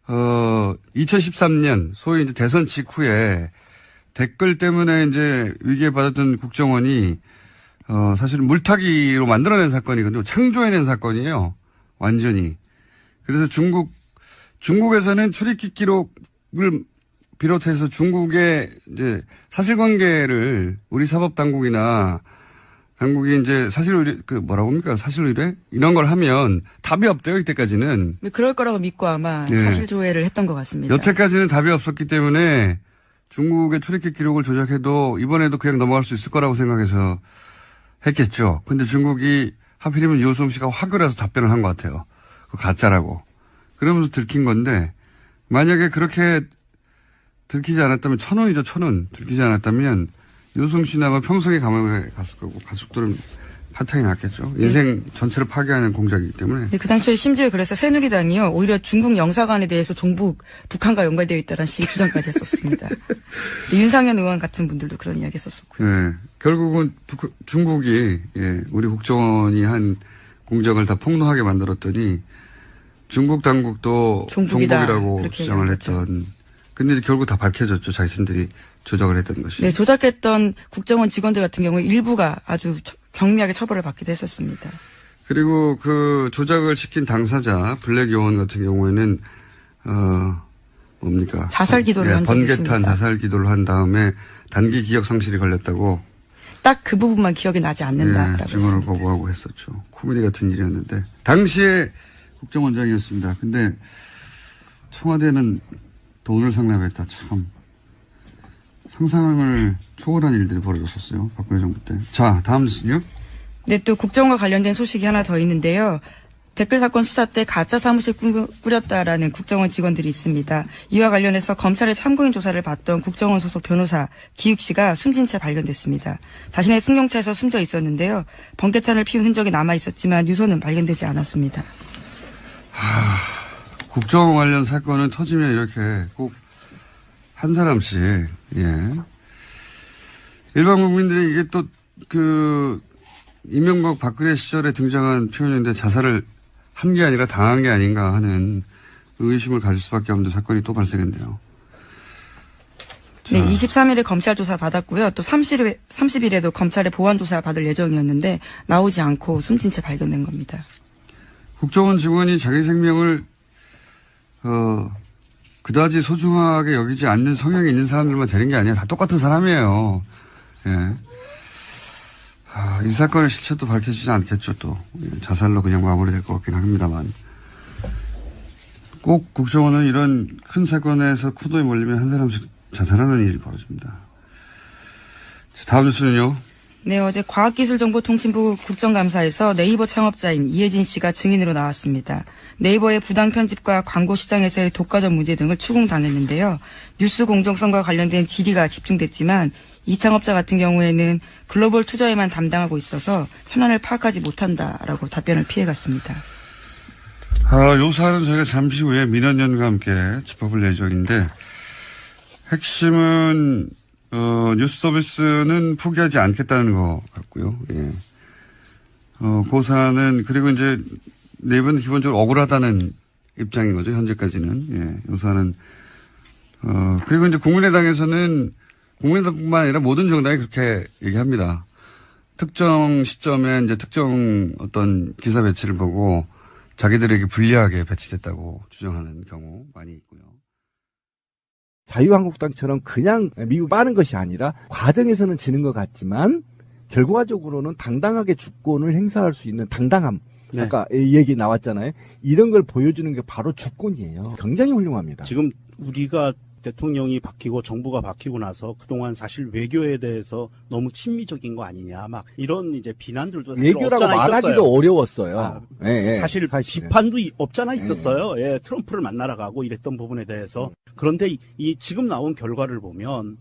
2013년 소위 이제 대선 직후에 댓글 때문에 이제 위기에 받았던 국정원이 사실은 물타기로 만들어낸 사건이거든요. 창조해낸 사건이에요. 완전히. 그래서 중국에서는 출입국 기록을 비롯해서 중국의 이제 사실관계를 우리 사법당국이나 당국이 이제 사실의뢰, 뭐라고 합니까? 사실의뢰? 이런 걸 하면 답이 없대요, 이때까지는. 그럴 거라고 믿고 아마 네. 사실조회를 했던 것 같습니다. 여태까지는 답이 없었기 때문에 중국의 출입국 기록을 조작해도 이번에도 그냥 넘어갈 수 있을 거라고 생각해서 했겠죠. 근데 중국이 하필이면 유호성 씨가 화를 해서 답변을 한 것 같아요. 그 가짜라고. 그러면서 들킨 건데 만약에 그렇게 들키지 않았다면 1,000원이죠, 1,000원. 들키지 않았다면 유호성 씨는 아마 평생에 감옥에 갔을 거고 가족들은 파탕이 났겠죠. 인생 전체를 파괴하는 공작이기 때문에. 그 당시에 심지어 그래서 새누리당이요. 오히려 중국 영사관에 대해서 종북 북한과 연관되어 있다는 식의 주장까지 했었습니다. 윤상현 의원 같은 분들도 그런 이야기 했었고요. 네. 결국은 중국이 우리 국정원이 한 공작을 다 폭로하게 만들었더니 중국 당국도 종북이라고 주장을 했던. 근데 이제 결국 다 밝혀졌죠. 자신들이 조작을 했던 것이. 네, 조작했던 국정원 직원들 같은 경우에 일부가 아주 경미하게 처벌을 받기도 했었습니다. 그리고 그 조작을 시킨 당사자 블랙 요원 같은 경우에는 뭡니까? 자살 기도를 한 적이 있습니다. 번개탄 자살 기도를 한 다음에 단기 기억 상실이 걸렸다고. 딱 그 부분만 기억이 나지 않는다라고 증언을 했습니다. 거부하고 했었죠. 코미디 같은 일이었는데 당시에 국정원장이었습니다. 근데 청와대는 돈을 상납했다. 참 상상을 초월한 일들이 벌어졌었어요. 박근혜 정부 때. 자, 다음 뉴스요. 네, 또 국정원과 관련된 소식이 하나 더 있는데요. 댓글 사건 수사 때 가짜 사무실 꾸렸다라는 국정원 직원들이 있습니다. 이와 관련해서 검찰의 참고인 조사를 받던 국정원 소속 변호사 기욱 씨가 숨진 채 발견됐습니다. 자신의 승용차에서 숨져 있었는데요. 번개탄을 피운 흔적이 남아 있었지만 유서는 발견되지 않았습니다. 국정원 관련 사건은 터지면 이렇게 꼭 한 사람씩, 일반 국민들이 이게 또 이명박 박근혜 시절에 등장한 표현인데 자살을 한 게 아니라 당한 게 아닌가 하는 의심을 가질 수밖에 없는 사건이 또 발생했네요. 네, 23일에 검찰 조사 받았고요. 또 30일에도 검찰의 보완 조사 받을 예정이었는데 나오지 않고 숨진 채 발견된 겁니다. 국정원 직원이 자기 생명을 그다지 소중하게 여기지 않는 성향이 있는 사람들만 되는 게 아니에요. 다 똑같은 사람이에요. 이 사건의 실체도 밝혀지지 않겠죠. 또 자살로 그냥 마무리될 것 같긴 합니다만 꼭 국정원은 이런 큰 사건에서 코도에 몰리면 한 사람씩 자살하는 일이 벌어집니다. 자, 다음 뉴스는요. 네, 어제 과학기술정보통신부 국정감사에서 네이버 창업자인 이혜진 씨가 증인으로 나왔습니다. 네이버의 부당 편집과 광고 시장에서의 독과점 문제 등을 추궁당했는데요. 뉴스 공정성과 관련된 질의가 집중됐지만 이 창업자 같은 경우에는 글로벌 투자에만 담당하고 있어서 현안을 파악하지 못한다라고 답변을 피해갔습니다. 요 사안은 저희가 잠시 후에 민원연과 함께 짚어볼 예정인데 핵심은 뉴스 서비스는 포기하지 않겠다는 것 같고요. 그 사안은 그리고 이제 네이버는 기본적으로 억울하다는 입장인 거죠. 현재까지는. 요 사안은 그리고 이제 국민의당에서는 국민의당뿐만 아니라 모든 정당이 그렇게 얘기합니다. 특정 시점에 이제 특정 어떤 기사 배치를 보고 자기들에게 불리하게 배치됐다고 주장하는 경우 많이 있고요. 자유한국당처럼 그냥 미국 빠는 것이 아니라 과정에서는 지는 것 같지만 결과적으로는 당당하게 주권을 행사할 수 있는 당당함. 네. 아까 이 얘기 나왔잖아요. 이런 걸 보여주는 게 바로 주권이에요. 굉장히 훌륭합니다. 지금 우리가 대통령이 바뀌고 정부가 바뀌고 나서 그동안 사실 외교에 대해서 너무 친미적인 거 아니냐 막 이런 이제 비난들도 사실 외교라고 없잖아 말하기도 있었어요. 어려웠어요. 사실 사실은. 비판도 없잖아 있었어요. 트럼프를 만나러 가고 이랬던 부분에 대해서. 그런데 이 지금 나온 결과를 보면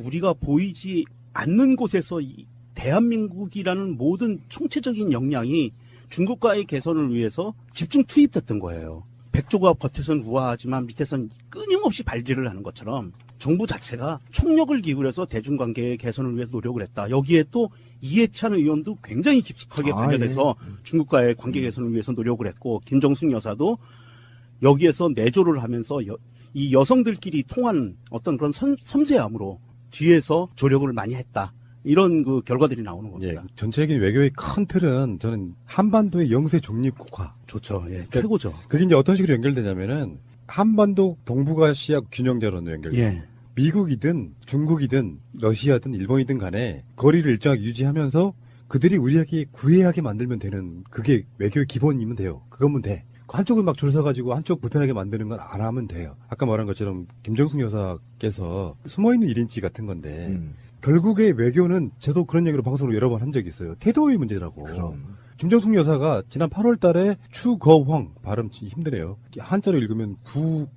우리가 보이지 않는 곳에서 이 대한민국이라는 모든 총체적인 역량이 중국과의 개선을 위해서 집중 투입됐던 거예요. 백조가 겉에선 우아하지만 밑에선 끊임없이 발질을 하는 것처럼 정부 자체가 총력을 기울여서 대중관계의 개선을 위해서 노력을 했다. 여기에 또 이해찬 의원도 굉장히 깊숙하게 관여돼서 중국과의 관계 개선을 위해서 노력을 했고 김정숙 여사도 여기에서 내조를 하면서 이 여성들끼리 통한 어떤 그런 섬세함으로 뒤에서 조력을 많이 했다. 이런 그 결과들이 나오는 예, 겁니다. 전체적인 외교의 큰 틀은 저는 한반도의 영세 중립 국화. 좋죠. 예, 최고죠. 그게 이제 어떤 식으로 연결되냐면은 한반도 동북아시아 균형자로는 연결돼요. 예. 미국이든 중국이든 러시아든 일본이든 간에 거리를 일정하게 유지하면서 그들이 우리에게 구애하게 만들면 되는 그게 외교의 기본이면 돼요. 그거면 돼. 한쪽은 막 줄 서가지고 한쪽 불편하게 만드는 건 안 하면 돼요. 아까 말한 것처럼 김정숙 여사께서 숨어있는 1인치 같은 건데 결국에 외교는 저도 그런 얘기로 방송으로 여러 번 한 적이 있어요. 태도의 문제라고. 그럼. 김정숙 여사가 지난 8월 달에 추거황 발음 힘드네요. 한자로 읽으면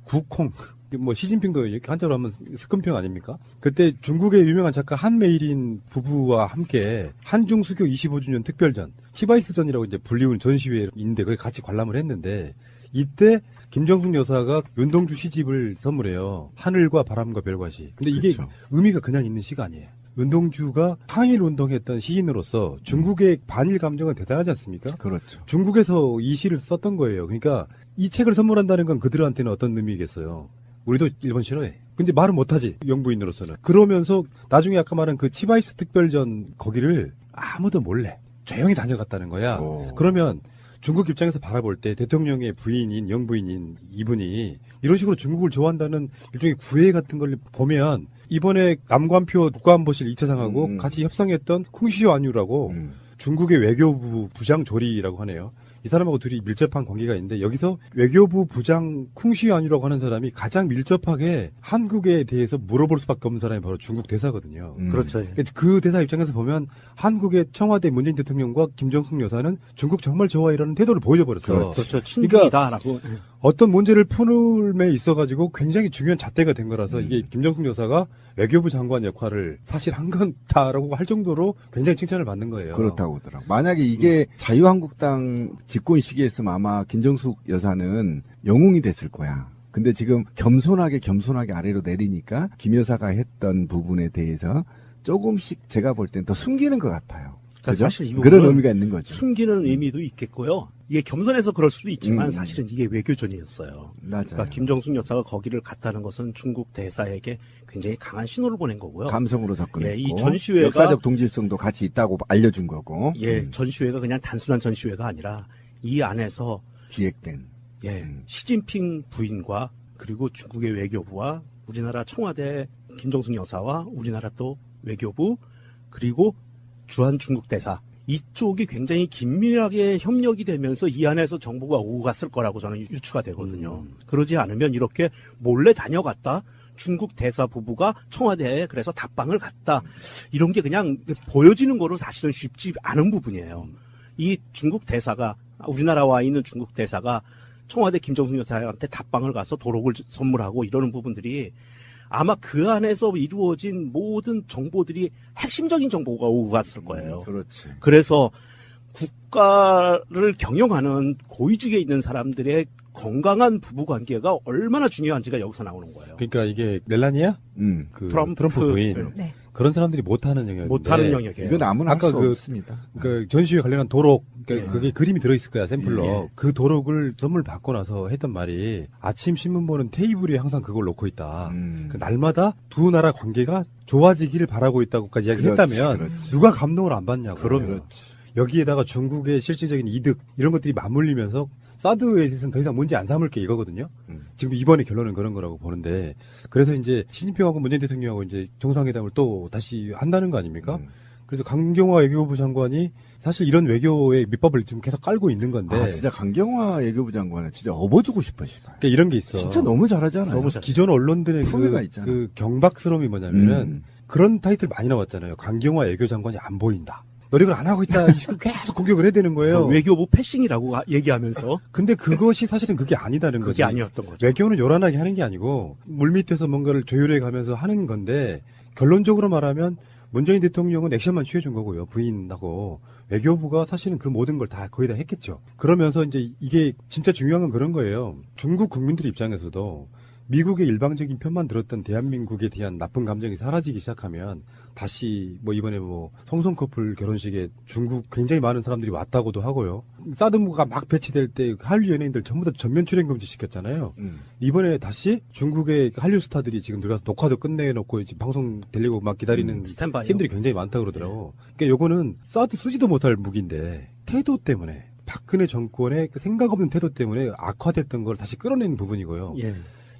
구콩. 뭐 시진핑도 이렇게 한자로 하면 스금평 아닙니까? 그때 중국의 유명한 작가 한메일인 부부와 함께 한중 수교 25주년 특별전, 치바이스전이라고 이제 불리운 전시회인데 그걸 같이 관람을 했는데 이때 김정숙 여사가 윤동주 시집을 선물해요. 하늘과 바람과 별과 시. 근데 이게 그렇죠. 의미가 그냥 있는 시가 아니에요. 윤동주가 항일 운동했던 시인으로서 중국의 반일 감정은 대단하지 않습니까? 그렇죠. 중국에서 이 시를 썼던 거예요. 그러니까 이 책을 선물한다는 건 그들한테는 어떤 의미겠어요. 우리도 일본 싫어해. 근데 말은 못하지. 영부인으로서는. 그러면서 나중에 아까 말한 그 치바이스 특별전 거기를 아무도 몰래 조용히 다녀갔다는 거야. 그러면 중국 입장에서 바라볼 때 대통령의 부인인 영부인인 이분이 이런 식으로 중국을 좋아한다는 일종의 구애 같은 걸 보면 이번에 남관표 국가안보실 2차장하고 같이 협상했던 쿵시오 안유라고 중국의 외교부 부장 조리라고 하네요. 이 사람하고 둘이 밀접한 관계가 있는데 여기서 외교부 부장 쿵시오 안유라고 하는 사람이 가장 밀접하게 한국에 대해서 물어볼 수밖에 없는 사람이 바로 중국 대사거든요. 그렇죠. 예. 그 대사 입장에서 보면 한국의 청와대 문재인 대통령과 김정숙 여사는 중국 정말 좋아해라는 태도를 보여줘버렸어. 그렇죠. 친분이다라고. 어떤 문제를 푸는데 있어가지고 굉장히 중요한 잣대가 된 거라서 이게 김정숙 여사가 외교부 장관 역할을 사실 한 건다라고 할 정도로 굉장히 칭찬을 받는 거예요. 그렇다고 하더라고. 만약에 이게 자유한국당 집권 시기였으면 아마 김정숙 여사는 영웅이 됐을 거야. 근데 지금 겸손하게 아래로 내리니까 김 여사가 했던 부분에 대해서 조금씩 제가 볼 땐 더 숨기는 것 같아요. 그러니까 그죠? 사실 이 그런 부분은 의미가 있는 거죠. 숨기는 의미도 있겠고요. 이게 겸손해서 그럴 수도 있지만 음. 사실은 이게 외교전이었어요. 맞아요. 그러니까 김정숙 여사가 거기를 갔다는 것은 중국 대사에게 굉장히 강한 신호를 보낸 거고요. 감성으로 접근했고 예, 이 전시회가 역사적 동질성도 같이 있다고 알려준 거고 예, 전시회가 그냥 단순한 전시회가 아니라 이 안에서 기획된 예, 시진핑 부인과 그리고 중국의 외교부와 우리나라 청와대 김정숙 여사와 우리나라 또 외교부 그리고 주한 중국 대사 이쪽이 굉장히 긴밀하게 협력이 되면서 이 안에서 정보가 오고 갔을 거라고 저는 유추가 되거든요. 그러지 않으면 이렇게 몰래 다녀갔다. 중국 대사 부부가 청와대에 그래서 답방을 갔다. 이런 게 그냥 보여지는 거로 사실은 쉽지 않은 부분이에요. 이 중국 대사가 우리나라 와 있는 중국 대사가 청와대 김정숙 여사한테 답방을 가서 도록을 선물하고 이러는 부분들이 아마 그 안에서 이루어진 모든 정보들이 핵심적인 정보가 오고 갔을 거예요. 그렇지. 그래서 국가를 경영하는 고위직에 있는 사람들의 건강한 부부 관계가 얼마나 중요한지가 여기서 나오는 거예요. 그러니까 이게 멜라니아? 그 트럼프 부인. 네. 그런 사람들이 못하는 영역인데. 못하는 영역이에요. 이건 아무나 할 아까 수 없습니다. 그 전시회 관련한 도록, 그러니까 예. 그게 그림이 들어있을 거야, 샘플로. 예. 그 도록을 선물 받고 나서 했던 말이 아침 신문 보는 테이블에 항상 그걸 놓고 있다. 그 날마다 두 나라 관계가 좋아지기를 바라고 있다고까지 이야기했다면 그렇지. 누가 감동을 안 받냐고. 그럼요. 여기에다가 중국의 실질적인 이득 이런 것들이 맞물리면서 사드에 대해서는 더 이상 문제 안 삼을 게 이거거든요. 지금 이번에 결론은 그런 거라고 보는데 그래서 이제 시진핑하고 문재인 대통령하고 이제 정상회담을 또 다시 한다는 거 아닙니까? 그래서 강경화 외교부 장관이 사실 이런 외교의 밑밥을 지금 계속 깔고 있는 건데 아, 진짜 강경화 외교부 장관은 진짜 업어주고 싶어, 씨발. 그러니까 이런 게 있어. 진짜 너무 잘하잖아요. 너무 잘- 기존 언론들의 품위가 있잖아. 그 경박스러움이 뭐냐면은 그런 타이틀 많이 나왔잖아요. 강경화 외교장관이 안 보인다. 노력을 안 하고 있다. 이식으로 계속 공격을 해야 되는 거예요. 외교부 패싱이라고 얘기하면서 근데 그것이 사실은 그게 아니다는 거지. 그게 아니었던 거죠. 외교는 요란하게 하는 게 아니고 물밑에서 뭔가를 조율해 가면서 하는 건데 결론적으로 말하면 문재인 대통령은 액션만 취해준 거고요. 부인하고 외교부가 사실은 그 모든 걸 다 거의 다 했겠죠. 그러면서 이제 이게 진짜 중요한 건 그런 거예요. 중국 국민들 입장에서도 미국의 일방적인 편만 들었던 대한민국에 대한 나쁜 감정이 사라지기 시작하면 다시 뭐 이번에 뭐 성송 커플 결혼식에 중국 굉장히 많은 사람들이 왔다고도 하고요. 사드무가 막 배치될 때 한류 연예인들 전부 다 전면 출연 금지 시켰잖아요. 이번에 다시 중국의 한류 스타들이 지금 들어가서 녹화도 끝내놓고 이제 방송 되려고 막 기다리는 스탠바이요. 팀들이 굉장히 많다고 그러더라고. 그러니까 요거는 사드 쓰지도 못할 무기인데 태도 때문에 박근혜 정권의 그 생각 없는 태도 때문에 악화됐던 걸 다시 끌어내는 부분이고요. 예.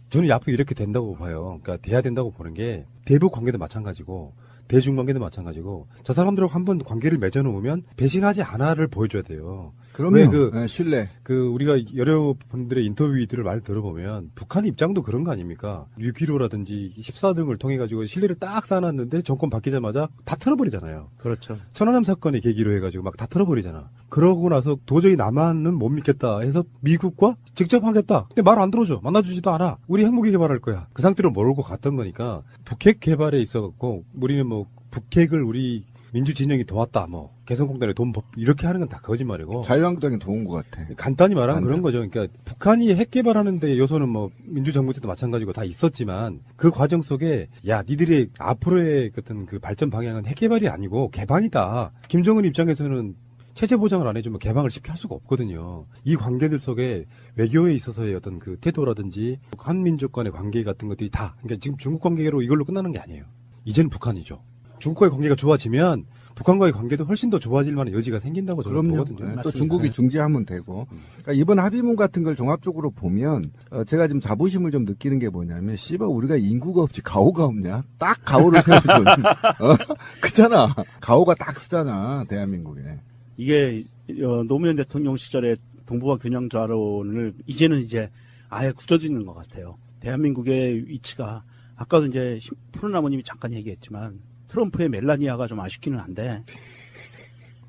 저는 앞으로 이렇게 된다고 봐요. 그러니까 돼야 된다고 보는 게 대북 관계도 마찬가지고 대중 관계도 마찬가지고 저 사람들하고 한번 관계를 맺어놓으면 배신하지 않아를 보여줘야 돼요. 그러면 왜 신뢰. 우리가 여러 분들의 인터뷰들을 많이 들어보면 북한 입장도 그런 거 아닙니까? 6.15라든지 14등을 통해 가지고 신뢰를 딱 쌓아놨는데 정권 바뀌자마자 다 틀어버리잖아요. 그렇죠. 천안함 사건의 계기로 해가지고 막 다 틀어버리잖아. 그러고 나서 도저히 나만은 못 믿겠다 해서 미국과 직접 하겠다. 근데 말 안 들어줘. 만나주지도 않아. 우리 핵무기 개발할 거야. 그 상태로 몰고 갔던 거니까 북핵 개발에 있어갖고 우리는 뭐 북핵을 우리 민주 진영이 도왔다. 뭐 개성공단에 돈 이렇게 하는 건 다 거짓말이고. 자유한국당이 도운 것 같아. 간단히 말하면 그런 거죠. 그러니까 북한이 핵 개발하는데 요소는 뭐 민주정부 때도 마찬가지고 다 있었지만 그 과정 속에 야 니들의 앞으로의 어떤 그 발전 방향은 핵 개발이 아니고 개방이다. 김정은 입장에서는 체제 보장을 안 해주면 개방을 쉽게 할 수가 없거든요. 이 관계들 속에 외교에 있어서의 어떤 그 태도라든지 한민족 간의 관계 같은 것들이 다 그러니까 지금 중국 관계로 이걸로 끝나는 게 아니에요. 이제는 북한이죠. 중국과의 관계가 좋아지면 북한과의 관계도 훨씬 더 좋아질 만한 여지가 생긴다고 저는 그럼요. 보거든요. 네, 또 맞습니다. 중국이 중재하면 되고. 그러니까 이번 합의문 같은 걸 종합적으로 보면 제가 지금 자부심을 좀 느끼는 게 뭐냐면 씨발 우리가 인구가 없지 가오가 없냐? 딱 가오를 세워준. 그잖아. 가오가 딱 쓰잖아 대한민국에. 이게 노무현 대통령 시절에 동북아 균형 자론을 이제는 이제 아예 굳어지는 것 같아요. 대한민국의 위치가 아까도 이제 푸른 아버님이 잠깐 얘기했지만 트럼프의 멜라니아가 좀 아쉽기는 한데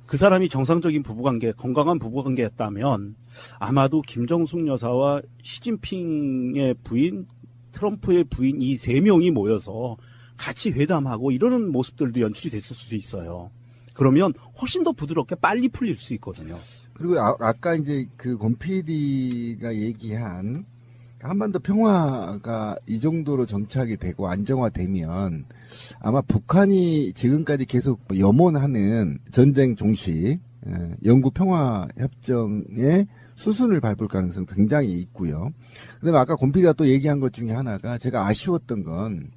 그 사람이 정상적인 부부관계, 건강한 부부관계였다면 아마도 김정숙 여사와 시진핑의 부인, 트럼프의 부인 이 세 명이 모여서 같이 회담하고 이러는 모습들도 연출이 됐을 수 있어요. 그러면 훨씬 더 부드럽게 빨리 풀릴 수 있거든요. 그리고 아까 이제 그 권 PD가 얘기한 한반도 평화가 이 정도로 정착이 되고 안정화되면 아마 북한이 지금까지 계속 염원하는 전쟁 종식, 영구 평화 협정의 수순을 밟을 가능성이 굉장히 있고요. 그다음에 아까 권 PD가 또 얘기한 것 중에 하나가 제가 아쉬웠던 건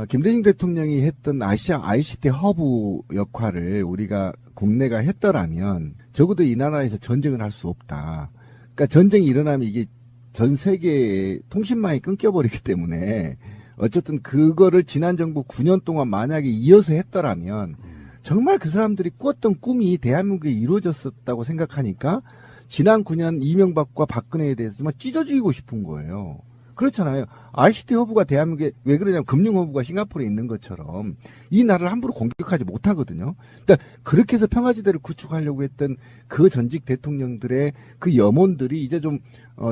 김대중 대통령이 했던 아시아 ICT 허브 역할을 우리가 국내가 했더라면 적어도 이 나라에서 전쟁을 할 수 없다. 그러니까 전쟁이 일어나면 이게 전 세계의 통신망이 끊겨버리기 때문에 어쨌든 그거를 지난 정부 9년 동안 만약에 이어서 했더라면 정말 그 사람들이 꾸었던 꿈이 대한민국에 이루어졌었다고 생각하니까 지난 9년 이명박과 박근혜에 대해서 정말 찢어지고 싶은 거예요. 그렇잖아요. ICT 허브가 대한민국에 왜 그러냐면 금융 허브가 싱가포르에 있는 것처럼 이 나라를 함부로 공격하지 못하거든요. 그러니까 그렇게 해서 평화지대를 구축하려고 했던 그 전직 대통령들의 그 염원들이 이제 좀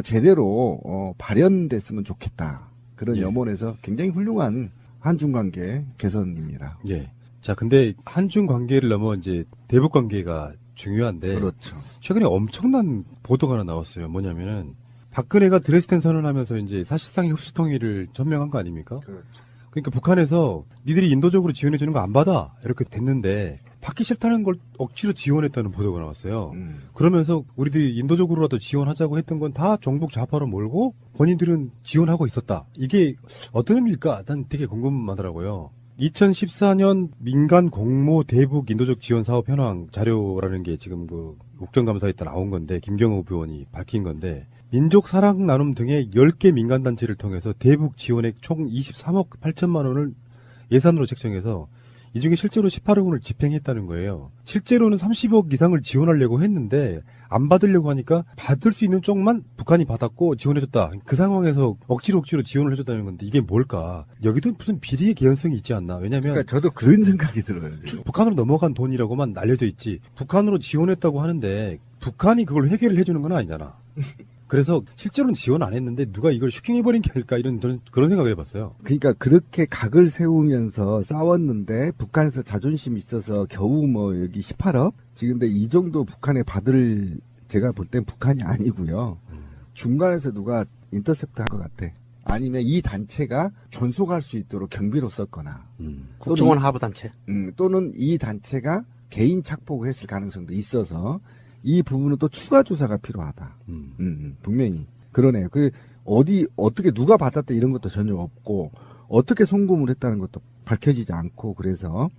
제대로 발현됐으면 좋겠다. 그런 예. 염원에서 굉장히 훌륭한 한중 관계 개선입니다. 예. 자, 근데 한중 관계를 넘어 이제 대북 관계가 중요한데 그렇죠. 최근에 엄청난 보도가 하나 나왔어요. 뭐냐면은 박근혜가 드레스덴 선언하면서 이제 사실상의 흡수 통일을 전명한 거 아닙니까? 그렇죠. 그러니까 북한에서 니들이 인도적으로 지원해 주는 거 안 받아 이렇게 됐는데 받기 싫다는 걸 억지로 지원했다는 보도가 나왔어요. 그러면서 우리들이 인도적으로라도 지원하자고 했던 건 다 종북 좌파로 몰고 본인들은 지원하고 있었다. 이게 어떤 의미일까? 난 되게 궁금하더라고요. 2014년 민간 공모 대북 인도적 지원 사업 현황 자료라는 게 지금 그 국정감사에 따라 나온 건데 김경호 의원이 밝힌 건데 민족 사랑 나눔 등의 10개 민간단체를 통해서 대북 지원액 총 23억 8천만 원을 예산으로 책정해서 이 중에 실제로 18억 원을 집행했다는 거예요. 실제로는 30억 이상을 지원하려고 했는데 안 받으려고 하니까 받을 수 있는 쪽만 북한이 받았고 지원해줬다. 그 상황에서 억지로 지원을 해줬다는 건데 이게 뭘까? 여기도 무슨 비리의 개연성이 있지 않나? 왜냐하면 그러니까 저도 그런 생각이 들어요. 지금. 북한으로 넘어간 돈이라고만 알려져 있지 북한으로 지원했다고 하는데 북한이 그걸 회계를 해주는 건 아니잖아. 그래서 실제로는 지원 안 했는데 누가 이걸 슈킹해버린 게 아닐까 이런 저는 그런 생각을 해봤어요. 그러니까 그렇게 각을 세우면서 싸웠는데 북한에서 자존심이 있어서 겨우 뭐 여기 18억? 지금 근데 이 정도 북한에 받을 제가 볼 땐 북한이 아니고요. 중간에서 누가 인터셉트 한 것 같아. 아니면 이 단체가 존속할 수 있도록 경비로 썼거나 국정원 하부 단체. 또는 이 단체가 개인 착복을 했을 가능성도 있어서 이 부분은 또 추가 조사가 필요하다. 분명히 그러네요. 어떻게 누가 받았다 이런 것도 전혀 없고 어떻게 송금을 했다는 것도 밝혀지지 않고 그래서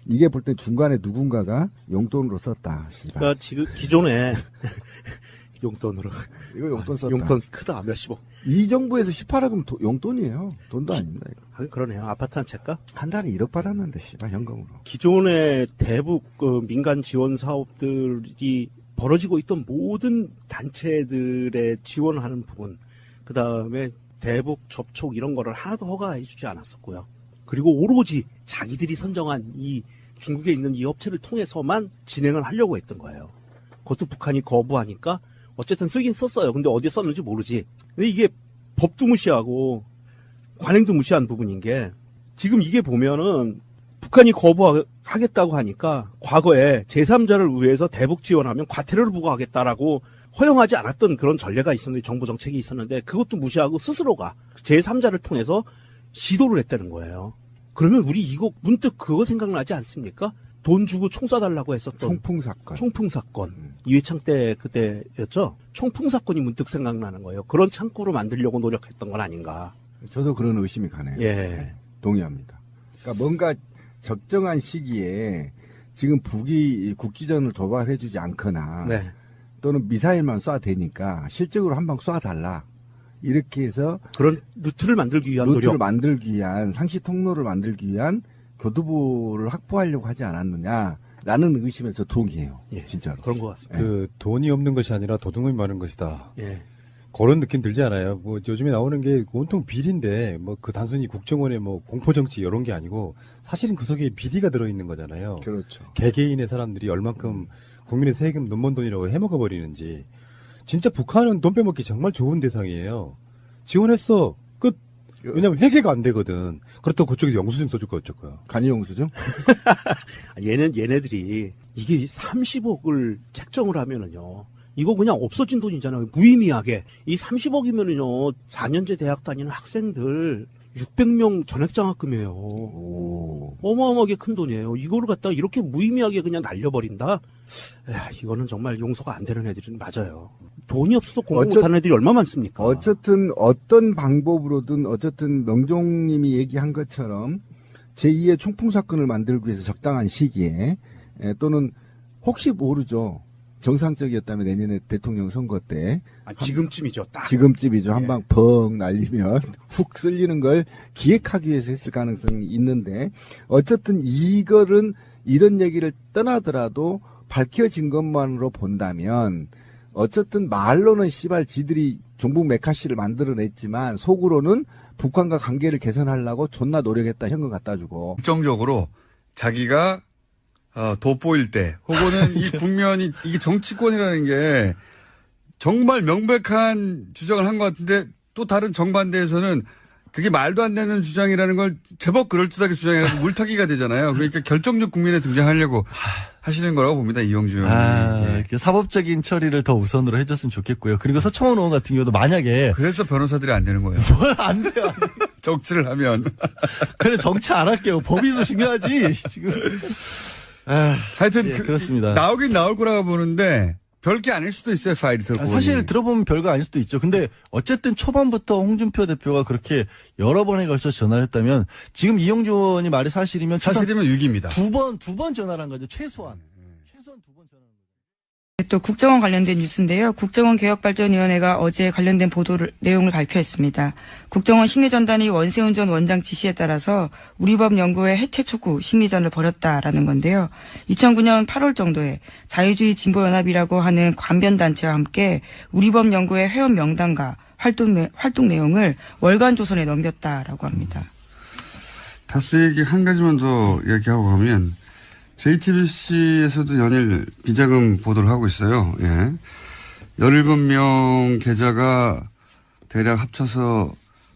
이게 볼 때 중간에 누군가가 용돈으로 썼다. 그러니까 지금 기존에 용돈으로 이거 용돈 썼다. 용돈 크다 몇십억. 이 정부에서 18억은 용돈이에요. 돈도 아닙니다. 이거. 하긴 그러네요. 아파트 한 채가. 한 달에 1억 받았는데 씨발 현금으로. 기존의 대북 민간 지원 사업들이 벌어지고 있던 모든 단체들의 지원하는 부분, 그 다음에 대북 접촉 이런 거를 하나도 허가해주지 않았었고요. 그리고 오로지 자기들이 선정한 이 중국에 있는 이 업체를 통해서만 진행을 하려고 했던 거예요. 그것도 북한이 거부하니까 어쨌든 쓰긴 썼어요. 근데 어디에 썼는지 모르지. 근데 이게 법도 무시하고 관행도 무시한 부분인 게 지금 이게 보면은 북한이 거부하겠다고 하니까 과거에 제3자를 위해서 대북 지원하면 과태료를 부과하겠다라고 허용하지 않았던 그런 전례가 있었는데 정부 정책이 있었는데 그것도 무시하고 스스로가 제3자를 통해서 시도를 했다는 거예요. 그러면 우리 이거 문득 그거 생각나지 않습니까? 돈 주고 총 쏴달라고 했었던 총풍 사건. 이회창 때 그때였죠. 총풍 사건이 문득 생각나는 거예요. 그런 창구로 만들려고 노력했던 건 아닌가. 저도 그런 의심이 가네요. 예. 동의합니다. 그러니까 뭔가 적정한 시기에 지금 북이 국기전을 도발해주지 않거나 네. 또는 미사일만 쏴대니까 실적으로 한 방 쏴달라. 이렇게 해서 그런 루트를 만들기 위한 노력. 만들기 위한 상시 통로를 만들기 위한 교두보를 확보하려고 하지 않았느냐라는 의심에서 동의해요. 예. 진짜로. 그런 것 같습니다. 그 돈이 없는 것이 아니라 도둑놈이 많은 것이다. 예. 그런 느낌 들지 않아요? 뭐 요즘에 나오는 게 온통 비리인데 뭐 그 단순히 국정원의 뭐 공포 정치 이런 게 아니고 사실은 그 속에 비리가 들어 있는 거잖아요. 그렇죠. 개개인의 사람들이 얼만큼 국민의 세금 눈먼 돈이라고 해먹어 버리는지. 진짜 북한은 돈 빼먹기 정말 좋은 대상이에요. 지원했어. 끝. 왜냐면 회계가 안 되거든. 그렇다고 그쪽에서 영수증 써줄 거 어쩔 거야. 간이 영수증? 얘네들이 이게 30억을 책정을 하면은요. 이거 그냥 없어진 돈이잖아요. 무의미하게. 이 30억이면은요. 4년제 대학 다니는 학생들 600명 전액장학금이에요. 오. 어마어마하게 큰 돈이에요. 이거를 갖다가 이렇게 무의미하게 그냥 날려버린다? 야, 이거는 정말 용서가 안 되는 애들은 맞아요. 돈이 없어서 공부 못하는 애들이 얼마나 많습니까? 어쨌든 어떤 방법으로든 어쨌든 명종님이 얘기한 것처럼 제2의 총풍 사건을 만들기 위해서 적당한 시기에 또는 혹시 모르죠. 정상적이었다면 내년에 대통령 선거 때 지금쯤이죠. 딱. 지금쯤이죠. 한 방 펑 날리면 훅 쓸리는 걸 기획하기 위해서 했을 가능성이 있는데 어쨌든 이거는 이런 얘기를 떠나더라도 밝혀진 것만으로 본다면 어쨌든 말로는 씨발 지들이 종북 메카시를 만들어냈지만 속으로는 북한과 관계를 개선하려고 존나 노력했다 현금 갖다 주고 결정적으로 자기가 돋보일 때 혹은 이 국면이 이게 정치권이라는 게 정말 명백한 주장을 한 것 같은데 또 다른 정반대에서는 그게 말도 안 되는 주장이라는 걸 제법 그럴듯하게 주장해서 물타기가 되잖아요. 그러니까 결정적 국면에 등장하려고 하시는 거라고 봅니다. 이용주 의원이. 예. 사법적인 처리를 더 우선으로 해줬으면 좋겠고요. 그리고 서청원 의원 같은 경우도 만약에 그래서 변호사들이 안 되는 거예요. 뭘 안 돼요. 정치를 하면. 그래 정치 안 할게요. 법이 더 중요하지 지금. 하여튼 예, 그렇습니다. 나오긴 나올 거라고 보는데 별게 아닐 수도 있어요. 파일이 들어보니. 사실 들어보면 별거 아닐 수도 있죠. 근데 어쨌든 초반부터 홍준표 대표가 그렇게 여러 번에 걸쳐 전화를 했다면 지금 이용주 의원이 말이 사실이면 사실이면 위기입니다. 두 번 전화를 한 거죠. 최소한 두 번 전화를 한 거죠. 또 국정원 관련된 뉴스인데요. 국정원 개혁발전위원회가 어제 관련된 내용을 발표했습니다. 국정원 심리전단이 원세훈 전 원장 지시에 따라서 우리법 연구회 해체 촉구 심리전을 벌였다라는 건데요. 2009년 8월 정도에 자유주의 진보연합이라고 하는 관변단체와 함께 우리법 연구회 회원 명단과 활동 내용을 월간 조선에 넘겼다라고 합니다. 다스 얘기 한 가지만 더 얘기하고 가면 JTBC에서도 연일 비자금 보도를 하고 있어요. 예. 17명 계좌가 대략 합쳐서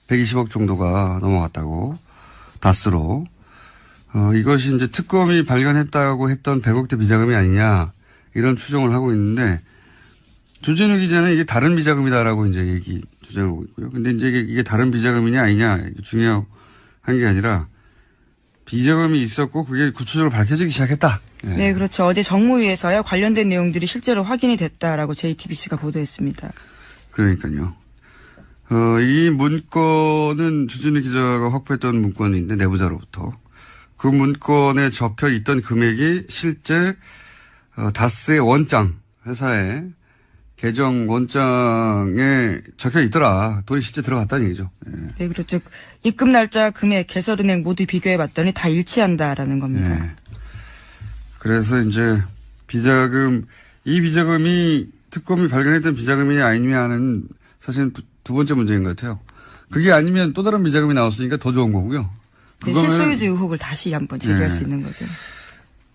120억 정도가 넘어갔다고, 다스로. 이것이 이제 특검이 발견했다고 했던 100억대 비자금이 아니냐, 이런 추정을 하고 있는데, 조진우 기자는 이게 다른 비자금이다라고 이제 주장하고 있고요. 근데 이제 이게 다른 비자금이냐 아니냐 중요한 게 아니라 비자금이 있었고 그게 구체적으로 밝혀지기 시작했다. 네. 네, 그렇죠. 어제 정무위에서야 관련된 내용들이 실제로 확인이 됐다라고 JTBC가 보도했습니다. 그러니까요. 이 문건은 주진우 기자가 확보했던 문건인데 내부자로부터 그 문건에 적혀 있던 금액이 실제 다스의 원장 회사의 계정 원장에 적혀 있더라. 돈이 실제 들어갔다는 얘기죠. 네. 네, 그렇죠. 입금 날짜, 금액, 개설은행 모두 비교해 봤더니 다 일치한다라는 겁니다. 네. 그래서 이제 이 비자금이 특검이 발견했던 비자금이냐 아니냐는 사실은 두 번째 문제인 것 같아요. 그게 아니면 또 다른 비자금이 나왔으니까 더 좋은 거고요. 네, 실소유주 의혹을 다시 한번 제기할 수 있는 거죠.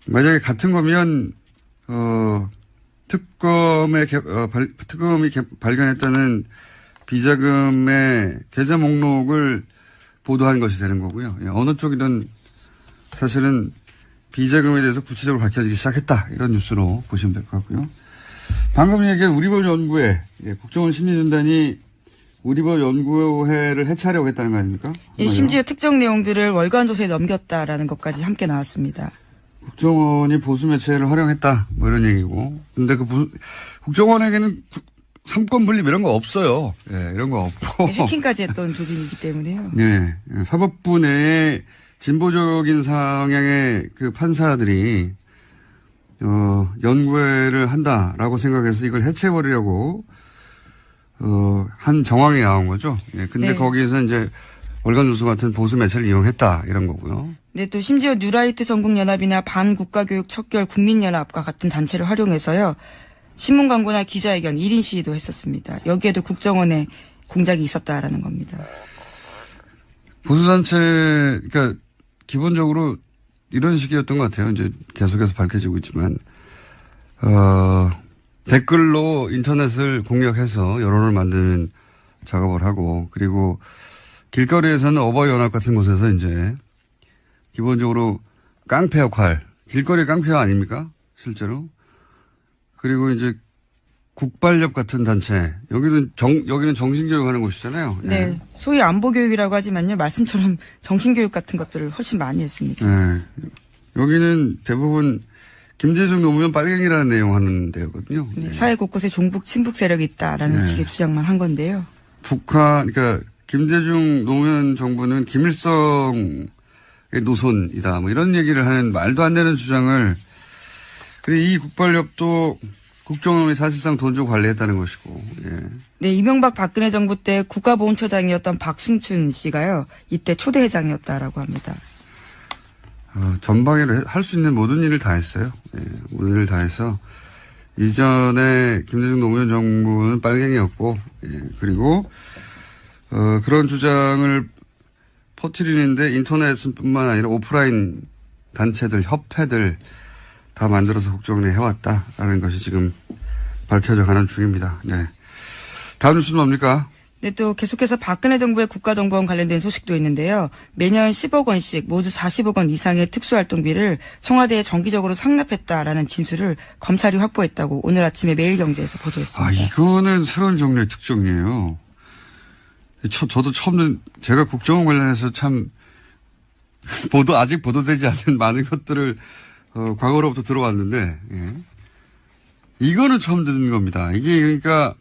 만약에 같은 거면 특검이 발견했다는 비자금의 계좌 목록을 보도한 것이 되는 거고요. 어느 쪽이든 사실은 비자금에 대해서 구체적으로 밝혀지기 시작했다. 이런 뉴스로 보시면 될 것 같고요. 방금 얘기한 우리법 연구회, 국정원 심리전단이 우리법 연구회를 해체하려고 했다는 거 아닙니까? 예, 심지어 특정 내용들을 월간 조사에 넘겼다라는 것까지 함께 나왔습니다. 국정원이 보수 매체를 활용했다. 뭐 이런 얘기고. 근데 국정원에게는 삼권 분립 이런 거 없어요. 예, 이런 거 없고. 해킹까지 했던 조직이기 때문에요. 네. 사법부 내에 진보적인 성향의 그 판사들이, 연구회를 한다라고 생각해서 이걸 해체해버리려고, 한 정황이 나온 거죠. 예, 근데 네. 거기에서 이제 월간조서 같은 보수 매체를 이용했다. 이런 거고요. 네, 또 심지어 뉴라이트 전국연합이나 반국가교육 척결 국민연합과 같은 단체를 활용해서요. 신문 광고나 기자회견 1인 시위도 했었습니다. 여기에도 국정원의 공작이 있었다라는 겁니다. 보수단체, 그러니까 기본적으로 이런 식이었던 것 같아요. 이제 계속해서 밝혀지고 있지만, 댓글로 인터넷을 공략해서 여론을 만드는 작업을 하고, 그리고 길거리에서는 어버이연합 같은 곳에서 이제 기본적으로 깡패 역할, 길거리 깡패 아닙니까? 실제로. 그리고 이제 국발협 같은 단체, 여기는 정신교육하는 곳이잖아요. 네. 예. 소위 안보교육이라고 하지만요. 말씀처럼 정신교육 같은 것들을 훨씬 많이 했습니다. 네. 여기는 대부분 김대중 노무현 빨갱이라는 내용 하는 데거든요. 네, 네. 사회 곳곳에 종북, 친북 세력이 있다라는 네. 식의 주장만 한 건데요. 그러니까 김대중 노무현 정부는 김일성의 노선이다. 뭐 이런 얘기를 하는 말도 안 되는 주장을. 근데 이 국발협도 국정원이 사실상 돈 주고 관리했다는 것이고. 예. 네, 이명박 박근혜 정부 때 국가보훈처장이었던 박승춘 씨가요. 이때 초대 회장이었다라고 합니다. 전방위로 할 수 있는 모든 일을 다 했어요. 예, 모든 일을 다 해서 이전에 김대중 노무현 정부는 빨갱이였고, 예, 그리고 그런 주장을 퍼뜨리는데 인터넷뿐만 아니라 오프라인 단체들, 협회들 다 만들어서 국정원에 해왔다라는 것이 지금 밝혀져 가는 중입니다. 네. 다음 뉴스는 뭡니까? 네, 또 계속해서 박근혜 정부의 국가정보원 관련된 소식도 있는데요. 매년 10억 원씩 모두 40억 원 이상의 특수활동비를 청와대에 정기적으로 상납했다라는 진술을 검찰이 확보했다고 오늘 아침에 매일경제에서 보도했습니다. 이거는 새로운 종류의 특종이에요. 저도 처음에 제가 국정원 관련해서 참 아직 보도되지 않은 많은 것들을 과거로부터 들어왔는데, 예. 이거는 처음 듣는 겁니다. 이게 그러니까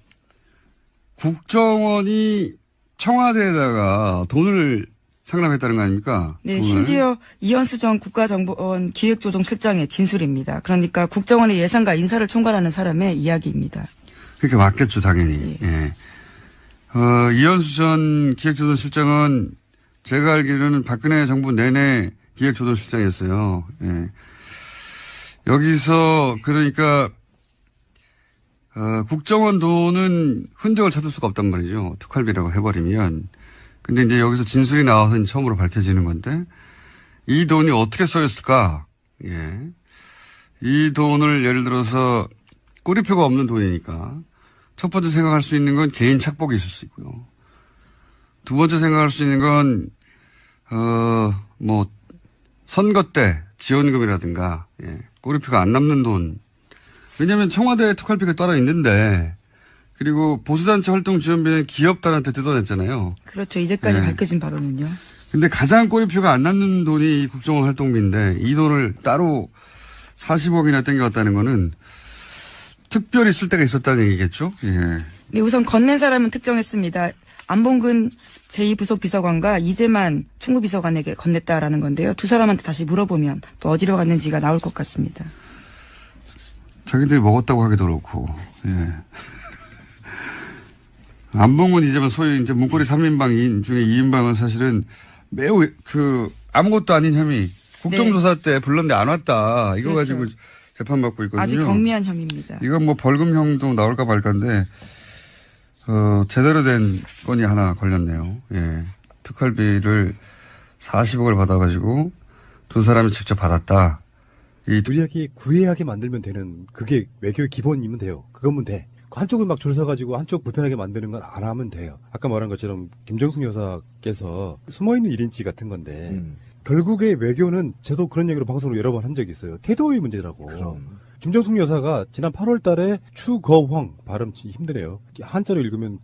국정원이 청와대에다가 돈을 상납했다는 거 아닙니까? 네, 돈을. 심지어 이현수 전 국가정보원 기획조정실장의 진술입니다. 그러니까 국정원의 예산과 인사를 총괄하는 사람의 이야기입니다. 그렇게 맞겠죠, 당연히. 예. 이현수 전 기획조정실장은 제가 알기로는 박근혜 정부 내내 기획조정실장이었어요. 예. 여기서 그러니까 국정원 돈은 흔적을 찾을 수가 없단 말이죠. 특활비라고 해버리면. 근데 이제 여기서 진술이 나와서 처음으로 밝혀지는 건데 이 돈이 어떻게 써였을까? 예. 이 돈을 예를 들어서 꼬리표가 없는 돈이니까 첫 번째 생각할 수 있는 건 개인 착복이 있을 수 있고요. 두 번째 생각할 수 있는 건 선거 때 지원금이라든가, 예. 꼬리표가 안 남는 돈. 왜냐면 청와대 특활비가 따로 있는데, 그리고 보수단체 활동 지원비는 기업단한테 뜯어냈잖아요. 그렇죠. 이제까지 네. 밝혀진 바로는요. 근데 가장 꼬리표가 안 남는 돈이 이 국정원 활동비인데 이 돈을 따로 40억이나 땡겨왔다는 거는 특별히 쓸 때가 있었다는 얘기겠죠? 예. 네, 우선 건넨 사람은 특정했습니다. 안봉근 제2부속 비서관과 이재만 총무비서관에게 건넸다라는 건데요. 두 사람한테 다시 물어보면 또 어디로 갔는지가 나올 것 같습니다. 자기들이 먹었다고 하기도 그렇고, 예. 안봉근 이재만 소위 이제 문고리 3인방 중에 2인방은 사실은 매우 아무것도 아닌 혐의, 국정조사 때 불렀는데 안 왔다. 이거 그렇죠. 가지고 재판받고 있거든요. 아주 경미한 혐의입니다. 이건 뭐 벌금형도 나올까 말까인데, 제대로 된 건이 하나 걸렸네요. 예. 특활비를 40억을 받아가지고 두 사람이 직접 받았다. 우리에게 구애하게 만들면 되는 그게 외교의 기본이면 돼요. 그거면 돼. 한쪽은 막 줄 서가지고 한쪽 불편하게 만드는 건 안 하면 돼요. 아까 말한 것처럼 김정숙 여사께서 숨어있는 1인치 같은 건데 결국에 외교는 저도 그런 얘기로 방송으로 여러 번 한 적이 있어요. 태도의 문제라고. 그럼. 김정숙 여사가 지난 8월 달에 추거황 발음 힘드네요. 한자로 읽으면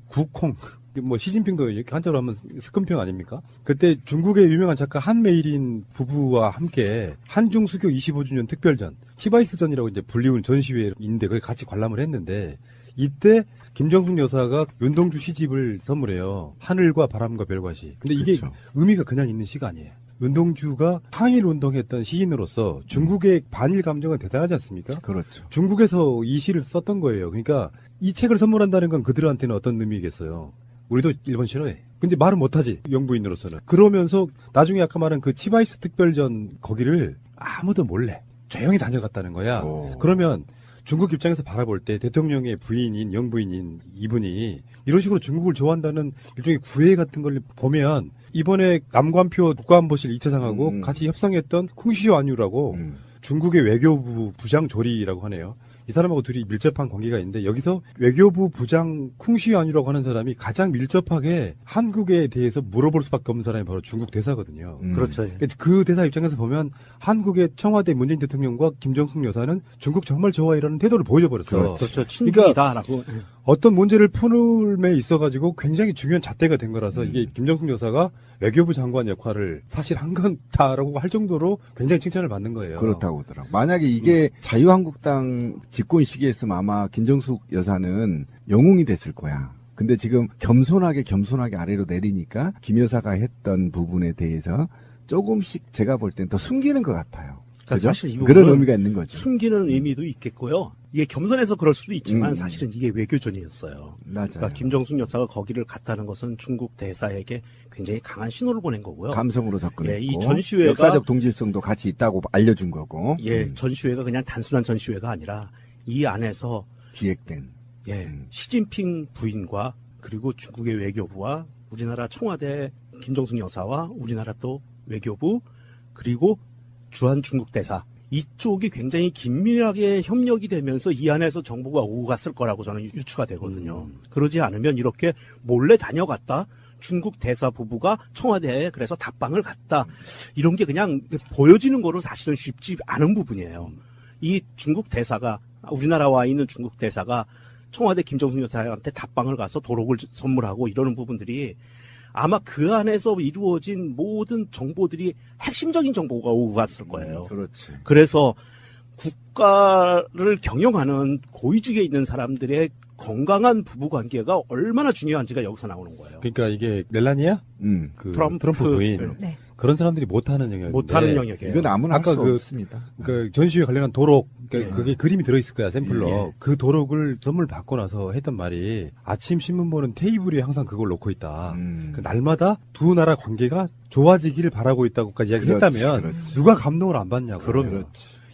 구콩. 뭐 시진핑도 이렇게 한자로 하면 스금평 아닙니까? 그때 중국의 유명한 작가 한메일인 부부와 함께 한중 수교 25주년 특별전, 치바이스전이라고 이제 불리운 전시회인데 그걸 같이 관람을 했는데 이때 김정숙 여사가 윤동주 시집을 선물해요. 하늘과 바람과 별과 시. 근데 이게 그렇죠. 의미가 그냥 있는 시가 아니에요. 윤동주가 항일 운동했던 시인으로서 중국의 반일 감정은 대단하지 않습니까? 그렇죠. 중국에서 이 시를 썼던 거예요. 그러니까 이 책을 선물한다는 건 그들한테는 어떤 의미겠어요. 우리도 일본 싫어해. 근데 말은 못하지, 영부인으로서는. 그러면서 나중에 아까 말한 그 치바이스 특별전 거기를 아무도 몰래 조용히 다녀갔다는 거야. 그러면 중국 입장에서 바라볼 때 대통령의 부인인 영부인인 이분이 이런 식으로 중국을 좋아한다는 일종의 구애 같은 걸 보면 이번에 남관표 국가안보실 2차장하고 같이 협상했던 쿵시오 안유라고 중국의 외교부 부장 조리라고 하네요. 이 사람하고 둘이 밀접한 관계가 있는데 여기서 외교부 부장 쿵시안이라고 하는 사람이 가장 밀접하게 한국에 대해서 물어볼 수밖에 없는 사람이 바로 중국 대사거든요. 그렇죠. 그 대사 입장에서 보면 한국의 청와대 문재인 대통령과 김정숙 여사는 중국 정말 좋아해라는 태도를 보여줘 버렸어. 그렇죠. 친구이다라고. 어떤 문제를 푸는에 있어가지고 굉장히 중요한 잣대가 된 거라서 이게 김정숙 여사가 외교부 장관 역할을 사실 한 건다라고 할 정도로 굉장히 칭찬을 받는 거예요. 그렇다고 하더라고. 만약에 이게 자유한국당 집권 시기였으면 아마 김정숙 여사는 영웅이 됐을 거야. 근데 지금 겸손하게 아래로 내리니까 김 여사가 했던 부분에 대해서 조금씩 제가 볼 땐 더 숨기는 것 같아요. 그죠? 사실 이 그런 의미가 있는 거죠. 숨기는 의미도 있겠고요. 이게 겸손해서 그럴 수도 있지만 사실은 이게 외교전이었어요. 맞아요. 그러니까 김정숙 여사가 거기를 갔다는 것은 중국 대사에게 굉장히 강한 신호를 보낸 거고요. 감성으로 접근했고 이 전시회가 역사적 동질성도 같이 있다고 알려준 거고. 전시회가 그냥 단순한 전시회가 아니라 이 안에서 기획된. 시진핑 부인과 그리고 중국의 외교부와 우리나라 청와대 김정숙 여사와 우리나라 또 외교부 그리고 주한 중국 대사 이쪽이 굉장히 긴밀하게 협력이 되면서 이 안에서 정보가 오고 갔을 거라고 저는 유추가 되거든요. 그러지 않으면 이렇게 몰래 다녀갔다. 중국 대사 부부가 청와대에 그래서 답방을 갔다. 이런 게 그냥 보여지는 거로 사실은 쉽지 않은 부분이에요. 이 중국 대사가 우리나라에 와 있는 중국 대사가 청와대 김정숙 여사한테 답방을 가서 도록을 선물하고 이러는 부분들이 아마 그 안에서 이루어진 모든 정보들이 핵심적인 정보가 오고 갔을 거예요. 그렇지. 그래서 국가를 경영하는 고위직에 있는 사람들의 건강한 부부관계가 얼마나 중요한지가 여기서 나오는 거예요. 그러니까 이게 멜라니아? 그 트럼프 부인. 네. 그런 사람들이 못하는 영역인데. 못하는 영역이에요. 이건 아무나 할 아까 수 없습니다. 그 전시회 관련한 도록, 그게 그림이 들어있을 거야, 샘플로. 그 도록을 선물 받고 나서 했던 말이 아침 신문 보는 테이블에 항상 그걸 놓고 있다. 그 날마다 두 나라 관계가 좋아지기를 바라고 있다고까지 이야기했다면 누가 감동을 안 받냐고. 그러면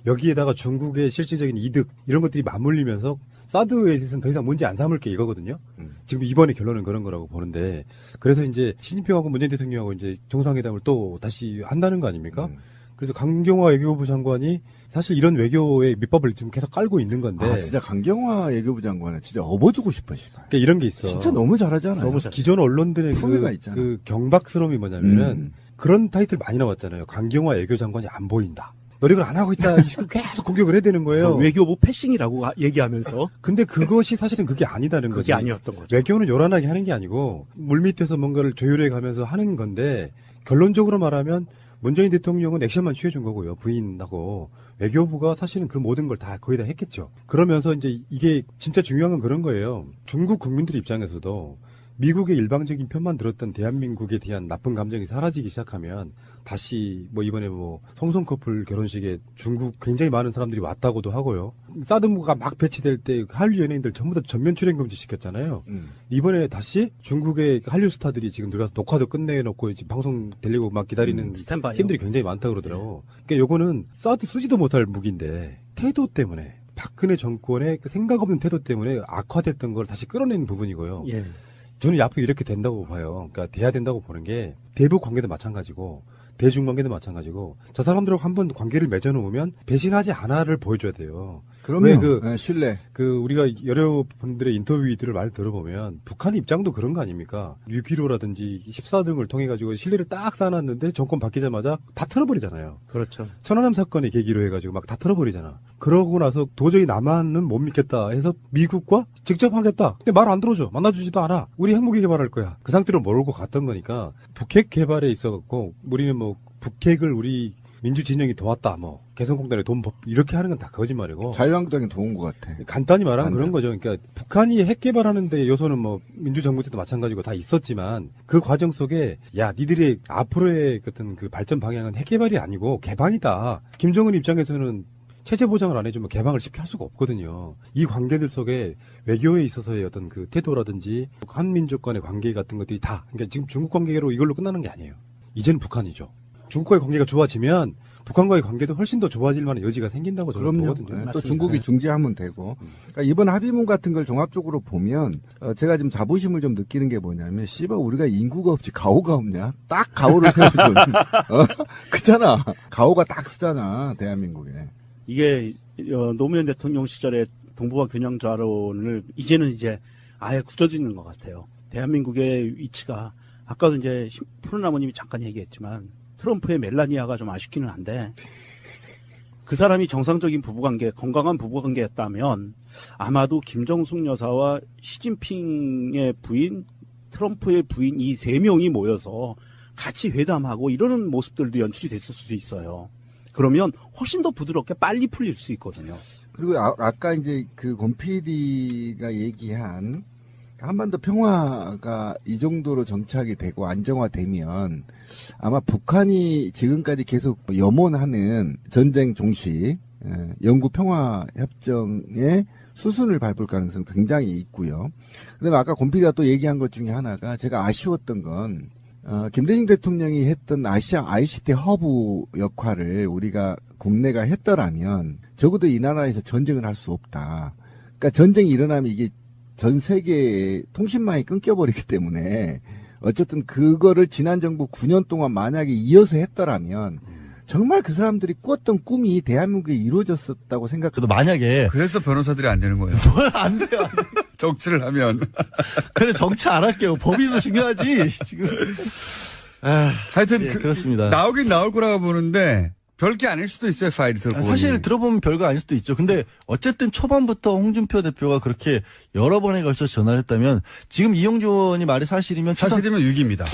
여기에다가 중국의 실질적인 이득 이런 것들이 맞물리면서 사드에 대해서는 더 이상 문제 안 삼을 게 이거거든요. 지금 이번에 결론은 그런 거라고 보는데 그래서 이제 시진핑하고 문재인 대통령하고 이제 정상회담을 또 다시 한다는 거 아닙니까? 그래서 강경화 외교부 장관이 사실 이런 외교의 밑밥을 지금 계속 깔고 있는 건데. 아, 진짜 강경화 외교부 장관은 진짜 업어주고 싶어, 씨발. 그러니까 이런 게 있어. 진짜 너무 잘하잖아요. 너무 잘. 기존 언론들의 품위가 있잖아. 경박스러움이 뭐냐면은 그런 타이틀 많이 나왔잖아요. 강경화 외교장관이 안 보인다. 노력을 안 하고 있다. 이 식으로 계속 공격을 해야 되는 거예요. 외교부 패싱이라고 얘기하면서 근데 그것이 사실은 그게 아니다는 거죠. 그게 아니었던 거죠. 외교는 요란하게 하는 게 아니고 물밑에서 뭔가를 조율해 가면서 하는 건데 결론적으로 말하면 문재인 대통령은 액션만 취해준 거고요. 부인하고 외교부가 사실은 그 모든 걸 다 거의 다 했겠죠. 그러면서 이제 이게 진짜 중요한 건 그런 거예요. 중국 국민들 입장에서도 미국의 일방적인 편만 들었던 대한민국에 대한 나쁜 감정이 사라지기 시작하면 다시 뭐 이번에 뭐 성송 커플 결혼식에 중국 굉장히 많은 사람들이 왔다고도 하고요. 사드무가 막 배치될 때 한류 연예인들 전부 다 전면 출연 금지 시켰잖아요. 이번에 다시 중국의 한류 스타들이 지금 들어가서 녹화도 끝내놓고 지금 방송 되려고 막 기다리는 스탠바이요. 팀들이 굉장히 많다고 그러더라고. 그러니까 요거는 사드 쓰지도 못할 무기인데 태도 때문에 박근혜 정권의 생각 없는 태도 때문에 악화됐던 걸 다시 끌어낸 부분이고요. 예. 저는 앞으로 이렇게 된다고 봐요. 그러니까 돼야 된다고 보는 게 대북 관계도 마찬가지고 대중 관계도 마찬가지고 저 사람들하고 한번 관계를 맺어놓으면 배신하지 않아를 보여줘야 돼요. 그러면 네, 신뢰. 우리가 여러 분들의 인터뷰들을 많이 들어보면 북한 입장도 그런 거 아닙니까? 6.15라든지 14등을 통해 가지고 신뢰를 딱 쌓아놨는데 정권 바뀌자마자 다 틀어버리잖아요. 그렇죠. 천안함 사건의 계기로 해가지고 막 다 틀어버리잖아. 그러고 나서 도저히 남한은 못 믿겠다 해서 미국과 직접 하겠다. 근데 말 안 들어줘. 만나주지도 않아. 우리 핵무기 개발할 거야. 그 상태로 몰고 갔던 거니까 북핵 개발에 있어갖고 우리는 뭐 북핵을 우리 민주진영이 도왔다. 뭐 개성공단에 돈 이렇게 하는 건 다 거짓말이고. 자유한국당이 도운 것 같아. 간단히 말하면 그런 거죠. 그러니까 북한이 핵 개발하는데 요소는 뭐 민주정부 때도 마찬가지고 다 있었지만 그 과정 속에 야 니들의 앞으로의 어떤 그 발전 방향은 핵 개발이 아니고 개방이다. 김정은 입장에서는 체제 보장을 안 해주면 개방을 쉽게 할 수가 없거든요. 이 관계들 속에 외교에 있어서의 어떤 그 태도라든지 한민족 간의 관계 같은 것들이 다 그러니까 지금 중국 관계로 이걸로 끝나는 게 아니에요. 이제는 북한이죠. 중국과의 관계가 좋아지면 북한과의 관계도 훨씬 더 좋아질 만한 여지가 생긴다고 저는 그럼요. 보거든요. 네, 또 중국이 중재하면 되고. 그러니까 이번 합의문 같은 걸 종합적으로 보면 제가 지금 자부심을 좀 느끼는 게 뭐냐면 씨발 우리가 인구가 없지 가오가 없냐? 딱 가오를 세워준. 그잖아. 가오가 딱 쓰잖아 대한민국에. 이게 노무현 대통령 시절에 동북아 균형 자론을 이제는 이제 아예 굳어지는 것 같아요. 대한민국의 위치가 아까도 이제 푸른 나무님이 잠깐 얘기했지만 트럼프의 멜라니아가 좀 아쉽기는 한데 그 사람이 정상적인 부부관계, 건강한 부부관계였다면 아마도 김정숙 여사와 시진핑의 부인, 트럼프의 부인 이 세 명이 모여서 같이 회담하고 이러는 모습들도 연출이 됐을 수도 있어요. 그러면 훨씬 더 부드럽게 빨리 풀릴 수 있거든요. 그리고 아까 이제 그 권 PD가 얘기한 한반도 평화가 이 정도로 정착이 되고 안정화되면 아마 북한이 지금까지 계속 염원하는 전쟁 종식, 영구 평화 협정의 수순을 밟을 가능성 굉장히 있고요. 그다음에 아까 권 PD가 또 얘기한 것 중에 하나가 제가 아쉬웠던 건 김대중 대통령이 했던 아시아 ICT 허브 역할을 우리가 국내가 했더라면 적어도 이 나라에서 전쟁을 할 수 없다. 그러니까 전쟁이 일어나면 이게 전 세계의 통신망이 끊겨버리기 때문에 어쨌든 그거를 지난 정부 9년 동안 만약에 이어서 했더라면 정말 그 사람들이 꾸었던 꿈이 대한민국에 이루어졌었다고 생각해요. 그래도 만약에 그래서 변호사들이 안 되는 거예요. 안 돼요. 안 돼요. 정치를 하면. 그래 정치 안 할게요. 법이 더 중요하지 지금. 하여튼 예, 그렇습니다. 나오긴 나올 거라고 보는데 별게 아닐 수도 있어요. 파일이 들어보니. 사실 들어보면 별거 아닐 수도 있죠. 근데 어쨌든 초반부터 홍준표 대표가 그렇게 여러 번에 걸쳐 전화를 했다면 지금 이용주 의원이 말이 사실이면 사실이면 6입니다.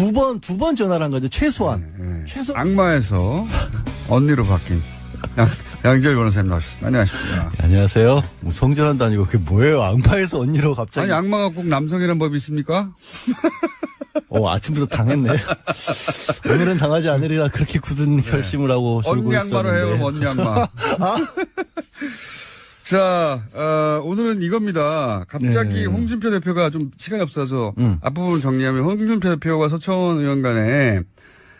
두 번 전화를 한 거죠. 최소한. 네. 최소한. 악마에서 언니로 바뀐 양지열 변호사님 나오셨습니다. 안녕하십니까. 안녕하세요. 뭐 성전환도 아니고 그게 뭐예요? 악마에서 언니로 갑자기. 아니 악마가 꼭 남성이란 법이 있습니까? 아침부터 당했네. 오늘은 당하지 않으리라 그렇게 굳은 결심을 하고 졸고 언니 악마로 해요. 그럼 언니 악마. 자, 오늘은 이겁니다. 갑자기 네. 홍준표 대표가 좀 시간이 없어서 앞부분 정리하면 홍준표 대표와 서청원 의원 간에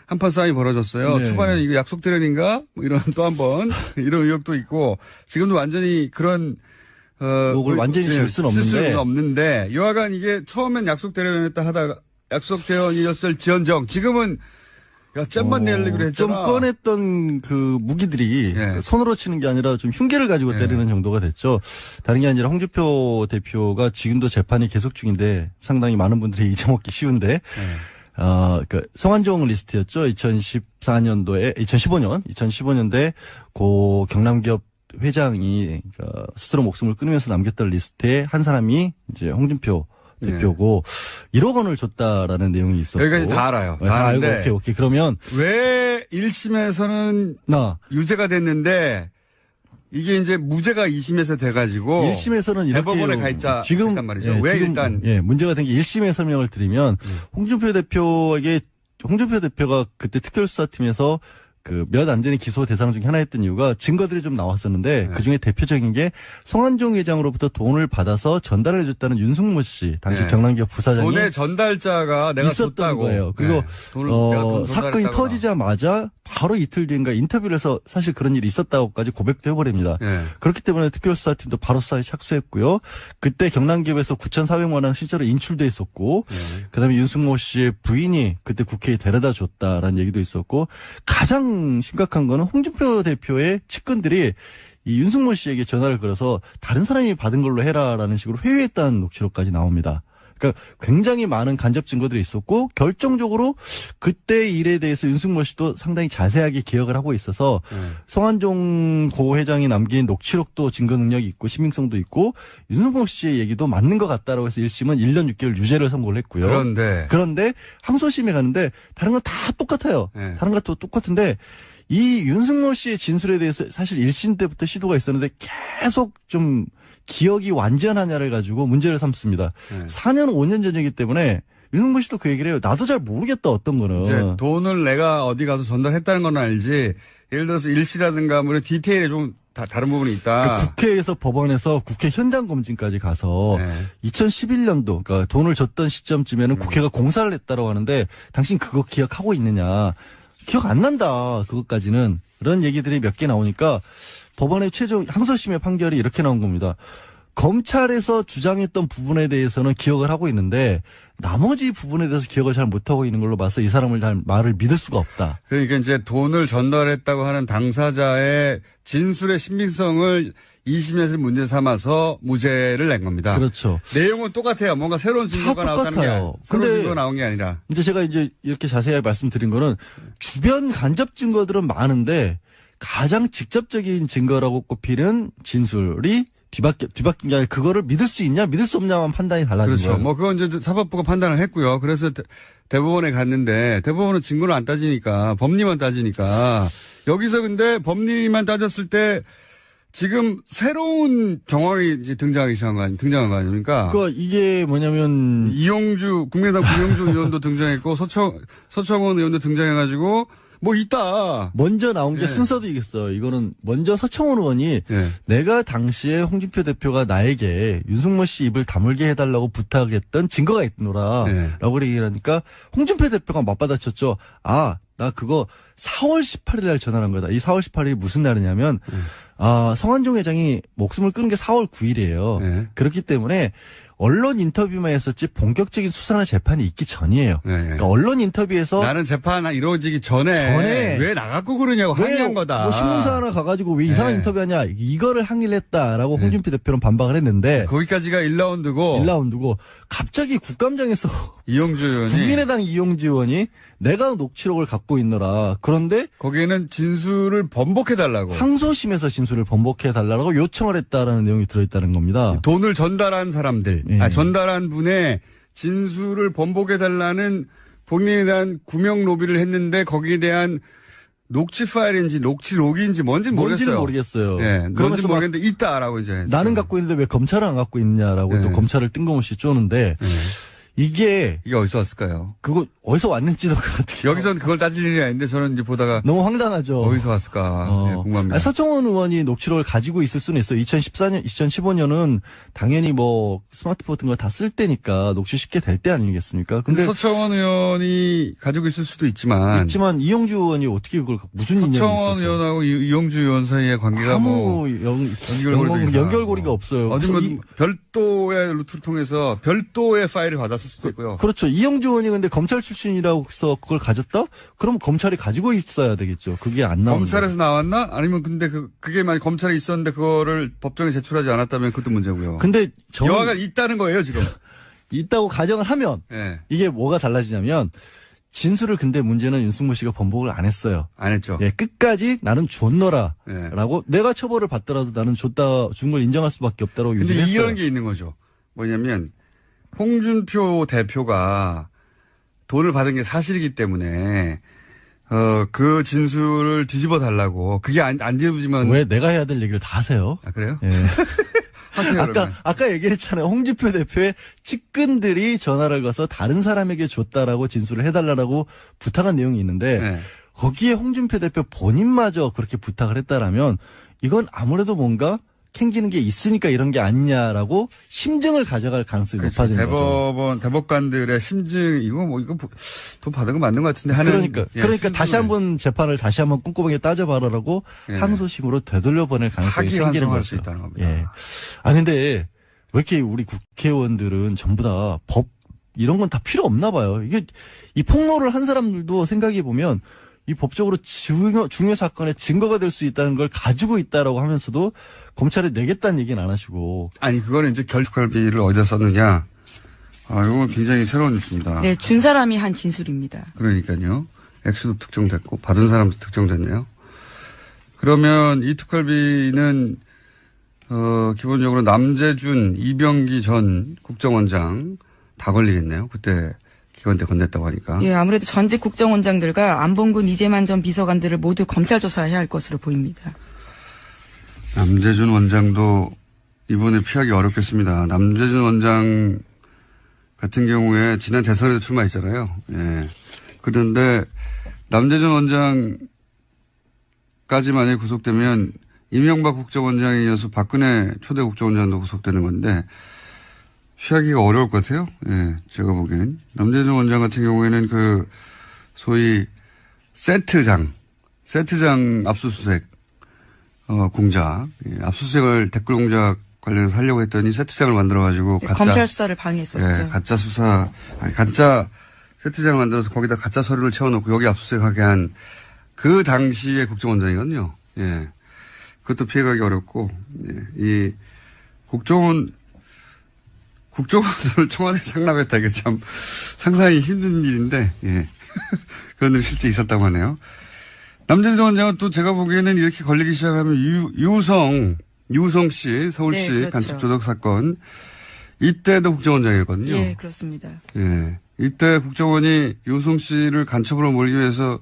한판 싸움이 벌어졌어요. 네. 초반에는 이거 약속 대련인가? 뭐 이런 또 한 번 이런 의혹도 있고 지금도 완전히 그런 그걸 완전히 질 수는 없는데 여하간 이게 처음엔 약속 대련했다 하다가 약속 대련이었을 지언정 지금은 야 잼만 내려기로 했잖아. 좀 꺼냈던 그 무기들이 네. 손으로 치는 게 아니라 좀 흉계를 가지고 때리는 정도가 됐죠. 다른 게 아니라 홍준표 대표가 지금도 재판이 계속 중인데 상당히 많은 분들이 잊어먹기 쉬운데 그 성완종 리스트였죠. 2015년도에 고 경남기업 회장이 스스로 목숨을 끊으면서 남겼던 리스트에 한 사람이 이제 홍준표 대표고 1억 원을 줬다라는 내용이 있었고. 여기까지 다 알아요. 다 알고 오케이. 그러면 왜 1심에서는 유죄가 됐는데 이게 이제 무죄가 2심에서 돼가지고 1심에서는 이렇게 대법원에 가 있자 지금 말이죠. 왜 지금, 일단 문제가 된 게 1심의 설명을 드리면 홍준표 대표가 그때 특별수사팀에서 그 몇 안 되는 기소 대상 중에 하나였던 이유가 증거들이 좀 나왔었는데 그 중에 대표적인 게 성완종 회장으로부터 돈을 받아서 전달을 해줬다는 윤승모 씨 당시 경남기업 부사장이 돈의 전달자가 내가 있었던 줬다고. 거예요. 그리고 내가 돈 사건이 전달했다거나. 터지자마자 바로 이틀 뒤인가 인터뷰를 해서 사실 그런 일이 있었다고까지 고백도 해버립니다. 그렇기 때문에 특별수사팀도 바로 수사에 착수했고요. 그때 경남기업에서 9,400만 원 실제로 인출돼 있었고 그다음에 윤승모 씨의 부인이 그때 국회에 데려다 줬다라는 얘기도 있었고 가장 심각한 거는 홍준표 대표의 측근들이 이 윤승모 씨에게 전화를 걸어서 다른 사람이 받은 걸로 해라라는 식으로 회유했다는 녹취록까지 나옵니다. 그러니까 굉장히 많은 간접 증거들이 있었고 결정적으로 그때 일에 대해서 윤승모 씨도 상당히 자세하게 기억을 하고 있어서 성완종 고 회장이 남긴 녹취록도 증거 능력이 있고 신빙성도 있고 윤승모 씨의 얘기도 맞는 것 같다라고 해서 1심은 1년 6개월 유죄를 선고를 했고요. 그런데 항소심에 가는데 다른 건 다 똑같아요. 다른 것도 똑같은데 이 윤승모 씨의 진술에 대해서 사실 1심 때부터 시도가 있었는데 계속 좀 기억이 완전하냐를 가지고 문제를 삼습니다. 4년 5년 전이기 때문에 윤승모 씨도 그 얘기를 해요. 나도 잘 모르겠다 어떤 거는. 이제 돈을 내가 어디 가서 전달했다는 건 알지. 예를 들어서 일시라든가 뭐 디테일에 좀 다른 부분이 있다. 그 국회에서 법원에서 국회 현장 검진까지 가서 2011년도 그러니까 돈을 줬던 시점쯤에는 국회가 공사를 했다고 하는데 당신 그거 기억하고 있느냐. 기억 안 난다. 그것까지는. 그런 얘기들이 몇 개 나오니까 법원의 최종 항소심의 판결이 이렇게 나온 겁니다. 검찰에서 주장했던 부분에 대해서는 기억을 하고 있는데 나머지 부분에 대해서 기억을 잘 못하고 있는 걸로 봐서 이 사람을 잘 말을 믿을 수가 없다. 그러니까 이제 돈을 전달했다고 하는 당사자의 진술의 신빙성을 2심에서 문제 삼아서 무죄를 낸 겁니다. 그렇죠. 내용은 똑같아요. 뭔가 새로운 증거가 나왔다는 게 아니라. 새로운 증거가 나온 게 아니라. 이제 제가 이제 이렇게 자세히 말씀드린 거는 주변 간접 증거들은 많은데 가장 직접적인 증거라고 꼽히는 진술이 뒤바뀐 게 아니라 그거를 믿을 수 있냐 믿을 수 없냐만 판단이 달라진 그렇죠. 거예요. 뭐 그건 이제 사법부가 판단을 했고요. 그래서 대법원에 갔는데 대법원은 증거를 안 따지니까 법리만 따지니까 여기서 근데 법리만 따졌을 때 지금 새로운 정황이 이제 등장한 거 아닙니까? 그러니까 이게 뭐냐면 국민의당 구명주 의원도 등장했고 서청원 의원도 등장해가지고 뭐 있다. 먼저 나온 게 순서도 이겠어요. 이거는 먼저 서청원 의원이 내가 당시에 홍준표 대표가 나에게 윤승모 씨 입을 다물게 해달라고 부탁했던 증거가 있노라 라고 얘기를 하니까 홍준표 대표가 맞받아쳤죠. 아, 나 그거 4월 18일 날 전화한 거다. 이 4월 18일이 무슨 날이냐면 성완종 회장이 목숨을 끊은 게 4월 9일이에요. 그렇기 때문에 언론 인터뷰만 했었지 본격적인 수사나 재판이 있기 전이에요. 그러니까 언론 인터뷰에서 나는 재판 이루어지기 전에 왜 나갔고 그러냐고 항의한 거다. 뭐 신문사 하나 가가지고 왜 이상한 인터뷰하냐 이거를 항의를 했다라고 홍준표 대표는 반박을 했는데 거기까지가 1라운드고 갑자기 국감장에서 이용주 의원이 국민의당 이용주 의원이 내가 녹취록을 갖고 있노라. 그런데 거기에는 진술을 번복해달라고 항소심에서 진술을 번복해달라고 요청을 했다라는 내용이 들어있다는 겁니다. 돈을 전달한 사람들 전달한 분의 진술을 번복해달라는 본인에 대한 구명 로비를 했는데 거기에 대한 녹취 파일인지 녹취록인지 뭔지는 모르겠어요. 뭔지 모르겠는데 있다라고 이제 나는 갖고 있는데 왜 검찰은 안 갖고 있냐라고 또 검찰을 뜬금없이 쪼는데 이게 어디서 왔을까요? 그거 어디서 왔는지도 같아요. 여기서는 그걸 따질 일이 아닌데 저는 이제 보다가 너무 황당하죠. 어디서 왔을까 궁금합니다. 서청원 의원이 녹취록을 가지고 있을 수는 있어요. 2014년, 2015년은 당연히 뭐 스마트폰 같은 거 다 쓸 때니까 녹취 쉽게 될 때 아니겠습니까? 근데 서청원 의원이 가지고 있을 수도 있지만 이용주 의원이 어떻게 그걸 무슨 인연이 있었어요? 서청원 의원하고 이용주 의원 사이의 관계가 아무 연결고리가 없어요. 어디 뭐 별도의 루트를 통해서 별도의 파일을 받았을 수도 있고요. 그렇죠. 이용주 의원이 근데 검찰 출신이라고 해서 그걸 가졌다? 그럼 검찰이 가지고 있어야 되겠죠. 그게 안 나오는 검찰에서 나왔나? 아니면 근데 그게 만약 검찰에 있었는데 그거를 법정에 제출하지 않았다면 그것도 문제고요. 근데 여하가 있다는 거예요, 지금. 있다고 가정을 하면 예. 이게 뭐가 달라지냐면 진술을 근데 문제는 윤승모 씨가 번복을 안 했어요. 안 했죠. 예, 끝까지 나는 줬노라. 예. 라고 내가 처벌을 받더라도 나는 준 걸 인정할 수밖에 없다라고 근데 유지했어요. 이런 게 있는 거죠. 뭐냐면 홍준표 대표가 돈을 받은 게 사실이기 때문에 그 진술을 뒤집어 달라고. 그게 안 뒤집으면 왜 내가 해야 될 얘기를 다 하세요? 아 그래요? 예. 하세요. 그러면. 아까 얘기했잖아요. 홍준표 대표의 측근들이 전화를 가서 다른 사람에게 줬다라고 진술을 해달라고 부탁한 내용이 있는데 네. 거기에 홍준표 대표 본인마저 그렇게 부탁을 했다라면 이건 아무래도 뭔가 캥기는 게 있으니까 이런 게 아니냐라고 심증을 가져갈 가능성이 그렇죠. 높아지는 거죠. 대법관들의 심증 이거 돈 받은 거 맞는 것 같은데 하는. 그러니까 다시 한번 재판을 다시 한번 꼼꼼하게 따져봐라라고 예. 항소심으로 되돌려보낼 가능성이 생기는 파기환송할 수 거죠. 있다는 겁니다. 예. 근데 왜 이렇게 우리 국회의원들은 전부 다 법 이런 건 다 필요 없나 봐요. 이게 이 폭로를 한 사람들도 생각해 보면 이 법적으로 중요 사건의 증거가 될 수 있다는 걸 가지고 있다라고 하면서도 검찰에 내겠다는 얘기는 안 하시고. 아니 그거는 이제 결특활비를 어디다 썼느냐. 이건 굉장히 새로운 뉴스입니다. 네, 준 사람이 한 진술입니다. 그러니까요. 액수도 특정됐고 받은 사람도 특정됐네요. 그러면 이 특활비는 기본적으로 남재준, 이병기 전 국정원장 다 걸리겠네요. 그때 기관대 건넸다고 하니까. 예, 아무래도 전직 국정원장들과 안봉근, 이재만 전 비서관들을 모두 검찰 조사해야 할 것으로 보입니다. 남재준 원장도 이번에 피하기 어렵겠습니다. 남재준 원장 같은 경우에 지난 대선에도 출마했잖아요. 예. 그런데 남재준 원장까지 만약에 구속되면 이명박 국정원장에 이어서 박근혜 초대 국정원장도 구속되는 건데 피하기가 어려울 것 같아요. 예, 제가 보기엔. 남재준 원장 같은 경우에는 그 소위 세트장 압수수색 공작, 압수수색을 댓글 공작 관련해서 하려고 했더니 세트장을 만들어가지고 네, 가짜 검찰 수사를 방해했었죠. 예, 가짜 세트장을 만들어서 거기다 가짜 서류를 채워놓고 여기 압수수색하게 한 그 당시의 국정원장이거든요. 예, 그것도 피해가기 어렵고 이 국정원을 청와대 상납했다 이게 참 상상하기 힘든 일인데 예, 그런 일이 실제 있었다고 하네요. 남재준 원장은 또 제가 보기에는 이렇게 걸리기 시작하면 유성 씨, 서울시 네, 그렇죠. 간첩 조작 사건 이때도 국정원장이었거든요. 예, 그렇습니다. 예, 이때 국정원이 유성 씨를 간첩으로 몰기 위해서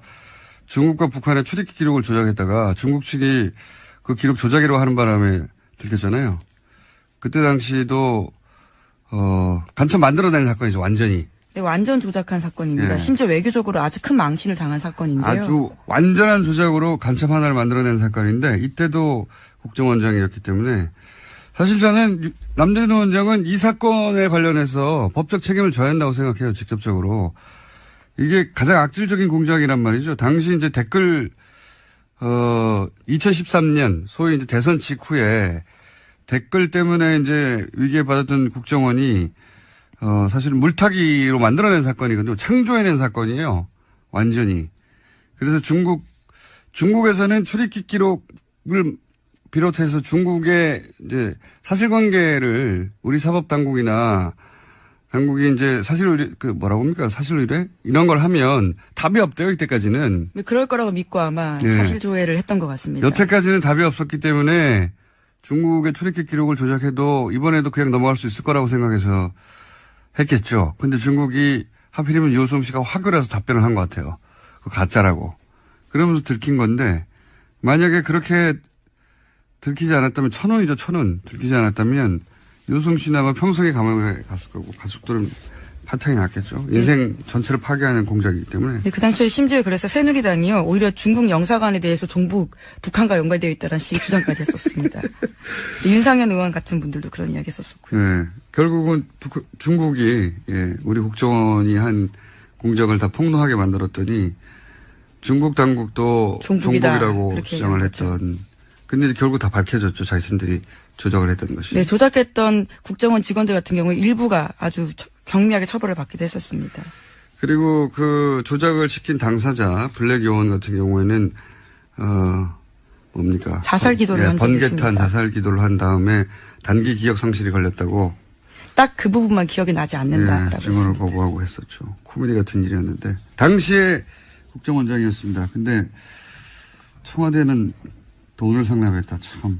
중국과 북한의 출입기 기록을 조작했다가 중국 측이 그 기록 조작이라고 하는 바람에 들켰잖아요. 그때 당시도 간첩 만들어낸 사건이죠, 완전히. 네, 완전 조작한 사건입니다. 예. 심지어 외교적으로 아주 큰 망신을 당한 사건인데요. 아주 완전한 조작으로 간첩 하나를 만들어낸 사건인데 이때도 국정원장이었기 때문에 사실 저는 남재준 원장은 이 사건에 관련해서 법적 책임을 져야 한다고 생각해요. 직접적으로. 이게 가장 악질적인 공작이란 말이죠. 당시 이제 댓글 2013년 소위 이제 대선 직후에 댓글 때문에 이제 위기에 받았던 국정원이 사실 물타기로 만들어낸 사건이거든요. 창조해낸 사건이에요. 완전히. 그래서 중국에서는 출입기 기록을 비롯해서 중국의 이제 사실관계를 우리 사법당국이나 당국이 이제 뭐라고 합니까? 사실 의뢰? 이런 걸 하면 답이 없대요, 이때까지는. 그럴 거라고 믿고 아마 예. 사실 조회를 했던 것 같습니다. 여태까지는 답이 없었기 때문에 중국의 출입기 기록을 조작해도 이번에도 그냥 넘어갈 수 있을 거라고 생각해서 했겠죠. 근데 중국이 하필이면 유호성 씨가 화를 해서 답변을 한 것 같아요. 그 가짜라고. 그러면서 들킨 건데 만약에 그렇게 들키지 않았다면 1,000원이죠, 1,000원. 들키지 않았다면 유호성 씨는 아마 평생에 감옥에 갔을 거고 가족들은 파탕이 났겠죠. 인생 전체를 파괴하는 공작이기 때문에. 네, 그 당시에 심지어 그래서 새누리당이요. 오히려 중국 영사관에 대해서 종북 북한과 연관되어 있다는 식의 주장까지 했었습니다. 윤상현 의원 같은 분들도 그런 이야기 했었었고요. 네. 결국은 중국이 우리 국정원이 한 공작을 다 폭로하게 만들었더니 중국 당국도 종북이라고 주장을 했던. 근데 이제 결국 다 밝혀졌죠. 자신들이 조작을 했던 것이. 네, 조작했던 국정원 직원들 같은 경우 일부가 아주 경미하게 처벌을 받기도 했었습니다. 그리고 그 조작을 시킨 당사자 블랙 요원 같은 경우에는 뭡니까? 자살 기도를 한 적이 있습니다. 번개탄 자살 기도를 한 다음에 단기 기억 상실이 걸렸다고. 딱 그 부분만 기억이 나지 않는다라고 증언을 했습니다. 거부하고 했었죠. 코미디 같은 일이었는데 당시에 국정원장이었습니다. 근데 청와대는 돈을 상납했다. 참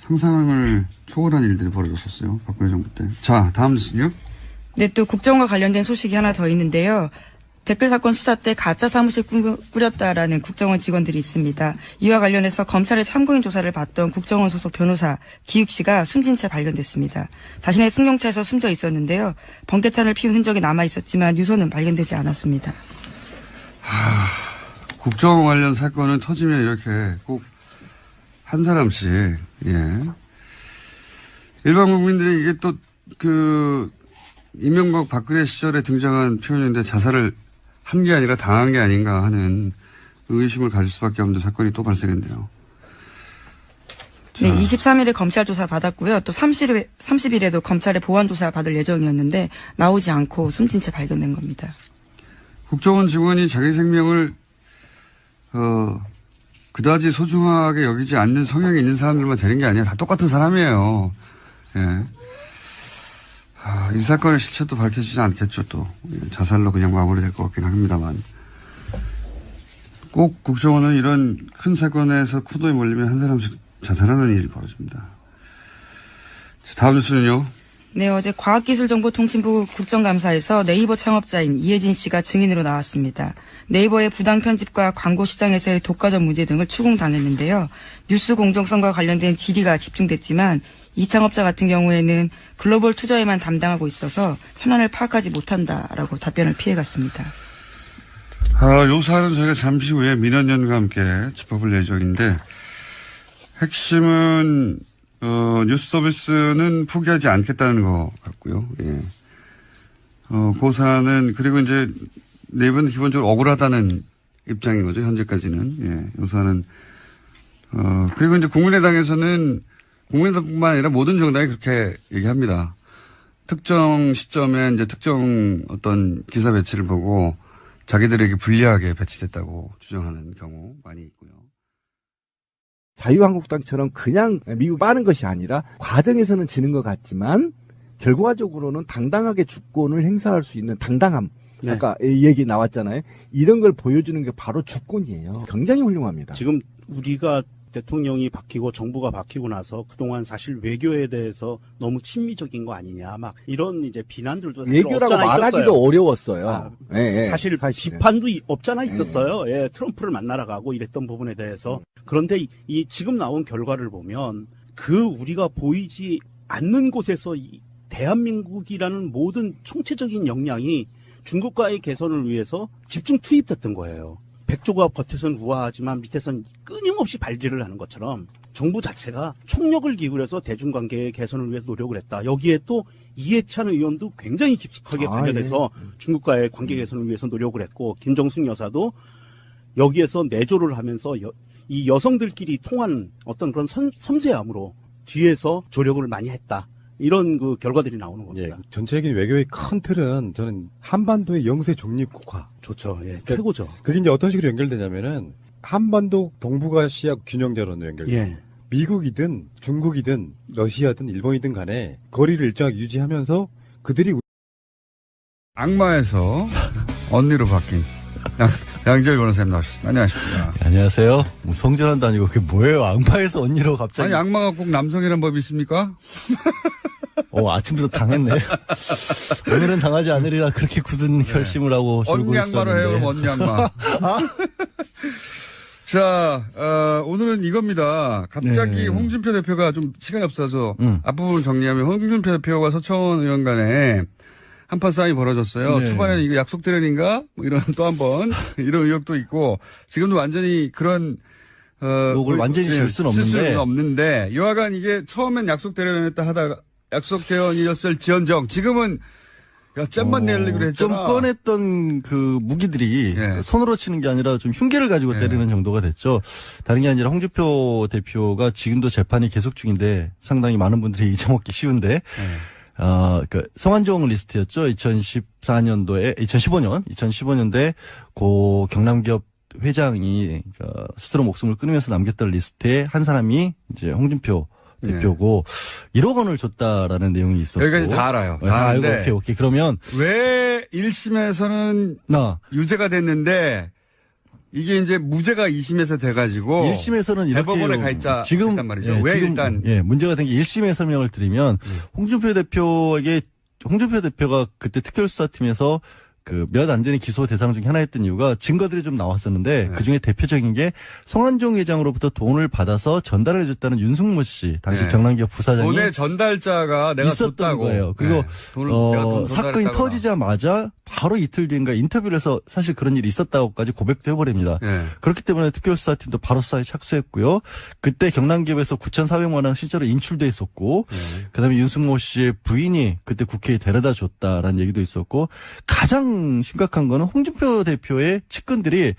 상상을 초월한 일들이 벌어졌었어요. 박근혜 정부 때. 자, 다음 뉴스요. 네, 또 국정원과 관련된 소식이 하나 더 있는데요. 댓글 사건 수사 때 가짜 사무실 꾸렸다라는 국정원 직원들이 있습니다. 이와 관련해서 검찰의 참고인 조사를 받던 국정원 소속 변호사 기욱 씨가 숨진 채 발견됐습니다. 자신의 승용차에서 숨져 있었는데요. 번개탄을 피운 흔적이 남아 있었지만 유서는 발견되지 않았습니다. 국정원 관련 사건은 터지면 이렇게 꼭 한 사람씩, 예. 일반 국민들이 이게 또 이명박 박근혜 시절에 등장한 표현인데 자살을 한 게 아니라 당한 게 아닌가 하는 의심을 가질 수밖에 없는 사건이 또 발생했네요. 네, 23일에 검찰 조사 받았고요. 또 30일에도 검찰의 보완 조사 받을 예정이었는데 나오지 않고 숨진 채 발견된 겁니다. 국정원 직원이 자기 생명을 그다지 소중하게 여기지 않는 성향이 있는 사람들만 되는 게 아니라 다 똑같은 사람이에요. 예. 이 사건의 실체도 밝혀지지 않겠죠, 또. 자살로 그냥 마무리될 것 같긴 합니다만. 꼭 국정원은 이런 큰 사건에서 코도에 몰리면 한 사람씩 자살하는 일이 벌어집니다. 자, 다음 뉴스는요. 네, 어제 과학기술정보통신부 국정감사에서 네이버 창업자인 이혜진 씨가 증인으로 나왔습니다. 네이버의 부당 편집과 광고 시장에서의 독과점 문제 등을 추궁당했는데요. 뉴스 공정성과 관련된 질의가 집중됐지만 이 창업자 같은 경우에는 글로벌 투자에만 담당하고 있어서 현안을 파악하지 못한다라고 답변을 피해갔습니다. 요 사안은 저희가 잠시 후에 민원연과 함께 짚어볼 예정인데 핵심은 뉴스 서비스는 포기하지 않겠다는 것 같고요. 예. 그 사안은 그리고 이제 네이버는 기본적으로 억울하다는 입장인 거죠. 현재까지는. 예. 요 사안은 그리고 이제 국민의당에서는 국민의당뿐만 아니라 모든 정당이 그렇게 얘기합니다. 특정 시점에 이제 특정 어떤 기사 배치를 보고 자기들에게 불리하게 배치됐다고 주장하는 경우 많이 있고요. 자유한국당처럼 그냥 미국 빠는 것이 아니라 과정에서는 지는 것 같지만 결과적으로는 당당하게 주권을 행사할 수 있는 당당함. 네. 아까 이 얘기 나왔잖아요. 이런 걸 보여주는 게 바로 주권이에요. 굉장히 훌륭합니다. 지금 우리가 대통령이 바뀌고 정부가 바뀌고 나서 그동안 사실 외교에 대해서 너무 친미적인 거 아니냐 막 이런 이제 비난들도 사실 외교라고 없잖아 말하기도 있었어요. 어려웠어요. 예, 사실 사실은. 비판도 없잖아 있었어요. 예, 트럼프를 만나러 가고 이랬던 부분에 대해서. 그런데 이 지금 나온 결과를 보면 우리가 보이지 않는 곳에서 이 대한민국이라는 모든 총체적인 역량이 중국과의 개선을 위해서 집중 투입됐던 거예요. 백조가 겉에선 우아하지만 밑에선 끊임없이 발질을 하는 것처럼 정부 자체가 총력을 기울여서 대중관계의 개선을 위해서 노력을 했다. 여기에 또 이해찬 의원도 굉장히 깊숙하게 관여돼서 중국과의 관계 개선을 위해서 노력을 했고 김정숙 여사도 여기에서 내조를 하면서 이 여성들끼리 통한 어떤 그런 섬세함으로 뒤에서 조력을 많이 했다. 이런 결과들이 나오는 겁니다. 예, 전체적인 외교의 큰 틀은 저는 한반도의 영세 중립 국화. 좋죠. 예, 최고죠. 그게 이제 어떤 식으로 연결되냐면은 한반도 동북아시아 균형자론으로 연결돼요. 예. 미국이든 중국이든 러시아든 일본이든 간에 거리를 일정하게 유지하면서 그들이 악마에서 언니로 바뀐 양지열 변호사님 나오셨습니다. 안녕하십니까. 안녕하세요. 뭐 성전환도 아니고 그게 뭐예요? 악마에서 언니로 갑자기. 아니 악마가 꼭 남성이란 법이 있습니까? 아침부터 당했네. 오늘은 당하지 않으리라 그렇게 굳은 결심을 하고 졸고 언니 악마로 해요. 있었는데. 언니 악마. 자, 오늘은 이겁니다. 갑자기 네. 홍준표 대표가 좀 시간이 없어서 앞부분을 정리하면 홍준표 대표가 서청원 의원 간에 한판 싸움이 벌어졌어요. 네. 초반에는 이거 약속 대련인가? 뭐 이런 또 한 번 이런 의혹도 있고 지금도 완전히 그런 욕을 완전히 쓸 수는 없는데 여하간 이게 처음엔 약속 대련했다 하다가 약속 대련이었을지언정 지금은 짬만 내려고 했잖아. 좀 꺼냈던 그 무기들이 예. 손으로 치는 게 아니라 좀 흉기를 가지고 예. 때리는 정도가 됐죠. 다른 게 아니라 홍준표 대표가 지금도 재판이 계속 중인데 상당히 많은 분들이 잊어먹기 쉬운데 그 성완종 리스트였죠. 2015년도에 고 경남기업 회장이 스스로 목숨을 끊으면서 남겼던 리스트에 한 사람이 이제 홍준표 대표고 1억 원을 줬다라는 내용이 있었고. 여기까지 다 알아요. 다 알고 아는데 오케이. 그러면 왜 1심에서는 유죄가 됐는데 이게 이제 무죄가 2심에서 돼가지고 1심에서는 이렇게 대법원에 가 있자 했단 말이죠. 왜 지금, 일단 문제가 된 게 1심의 설명을 드리면 홍준표 대표가 그때 특별수사팀에서 그 몇 안 되는 기소 대상 중에 하나였던 이유가 증거들이 좀 나왔었는데 그 중에 대표적인 게 성완종 회장으로부터 돈을 받아서 전달을 해줬다는 윤승모 씨 당시 경남기업 부사장이 돈의 전달자가 내가 있었던 줬다고. 거예요. 그리고 내가 돈 사건이 전달했다거나. 터지자마자 바로 이틀 뒤인가 인터뷰를 해서 사실 그런 일이 있었다고까지 고백도 해버립니다. 그렇기 때문에 특별수사팀도 바로 수사에 착수했고요. 그때 경남기업에서 9,400만 원 실제로 인출돼 있었고 그다음에 윤승모 씨의 부인이 그때 국회에 데려다 줬다라는 얘기도 있었고 가장 심각한 거는 홍준표 대표의 측근들이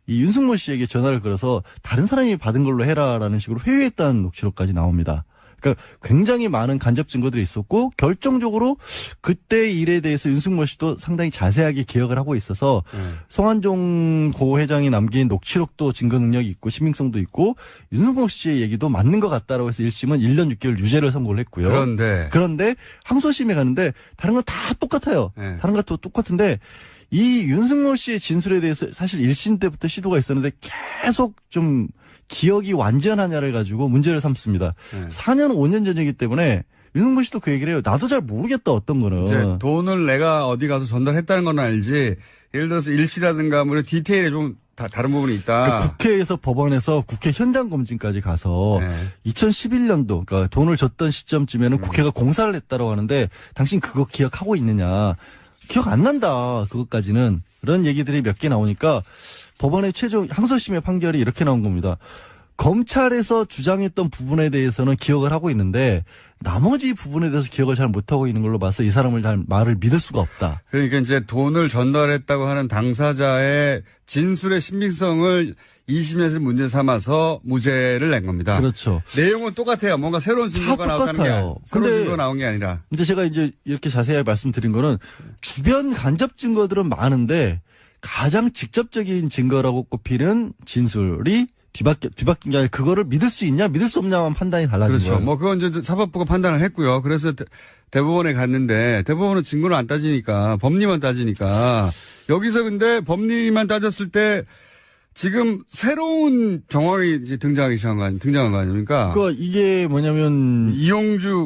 이 윤승모 씨에게 전화를 걸어서 다른 사람이 받은 걸로 해라라는 식으로 회유했다는 녹취록까지 나옵니다. 그러니까 굉장히 많은 간접 증거들이 있었고 결정적으로 그때 일에 대해서 윤승모 씨도 상당히 자세하게 기억을 하고 있어서 성완종 고 회장이 남긴 녹취록도 증거 능력이 있고 신빙성도 있고 윤승모 씨의 얘기도 맞는 것 같다라고 해서 1심은 1년 6개월 유죄를 선고를 했고요. 그런데 항소심에 가는데 다른 건 다 똑같아요. 다른 것도 똑같은데 이 윤승모 씨의 진술에 대해서 사실 1심 때부터 시도가 있었는데 계속 좀 기억이 완전하냐를 가지고 문제를 삼습니다. 4년, 5년 전이기 때문에 윤승모 씨도 그 얘기를 해요. 나도 잘 모르겠다, 어떤 거는. 이제 돈을 내가 어디 가서 전달했다는 건 알지. 예를 들어서 일시라든가 뭐 디테일에 좀 다른 부분이 있다. 그 국회에서 법원에서 국회 현장 검증까지 가서 2011년도 그러니까 돈을 줬던 시점쯤에는 국회가 공사를 했다고 하는데 당신 그거 기억하고 있느냐. 기억 안 난다. 그것까지는. 그런 얘기들이 몇 개 나오니까 법원의 최종 항소심의 판결이 이렇게 나온 겁니다. 검찰에서 주장했던 부분에 대해서는 기억을 하고 있는데 나머지 부분에 대해서 기억을 잘 못하고 있는 걸로 봐서 이 사람을 잘 말을 믿을 수가 없다. 그러니까 이제 돈을 전달했다고 하는 당사자의 진술의 신빙성을 2심에서 문제 삼아서 무죄를 낸 겁니다. 그렇죠. 내용은 똑같아요. 뭔가 새로운 증거가 나왔다는 게 새로운 증거가 나온 게 아니라. 근데 제가 이제 이렇게 자세히 말씀드린 거는 주변 간접 증거들은 많은데 가장 직접적인 증거라고 꼽히는 진술이 뒤바뀐 게 아니라 그거를 믿을 수 있냐 믿을 수 없냐만 판단이 달라진 그렇죠. 거예요. 뭐 그건 이제 사법부가 판단을 했고요. 그래서 대법원에 갔는데 대법원은 증거를 안 따지니까 법리만 따지니까 여기서 근데 법리만 따졌을 때 지금 새로운 정황이 이제 등장한 거 아닙니까? 그러니까 이게 뭐냐면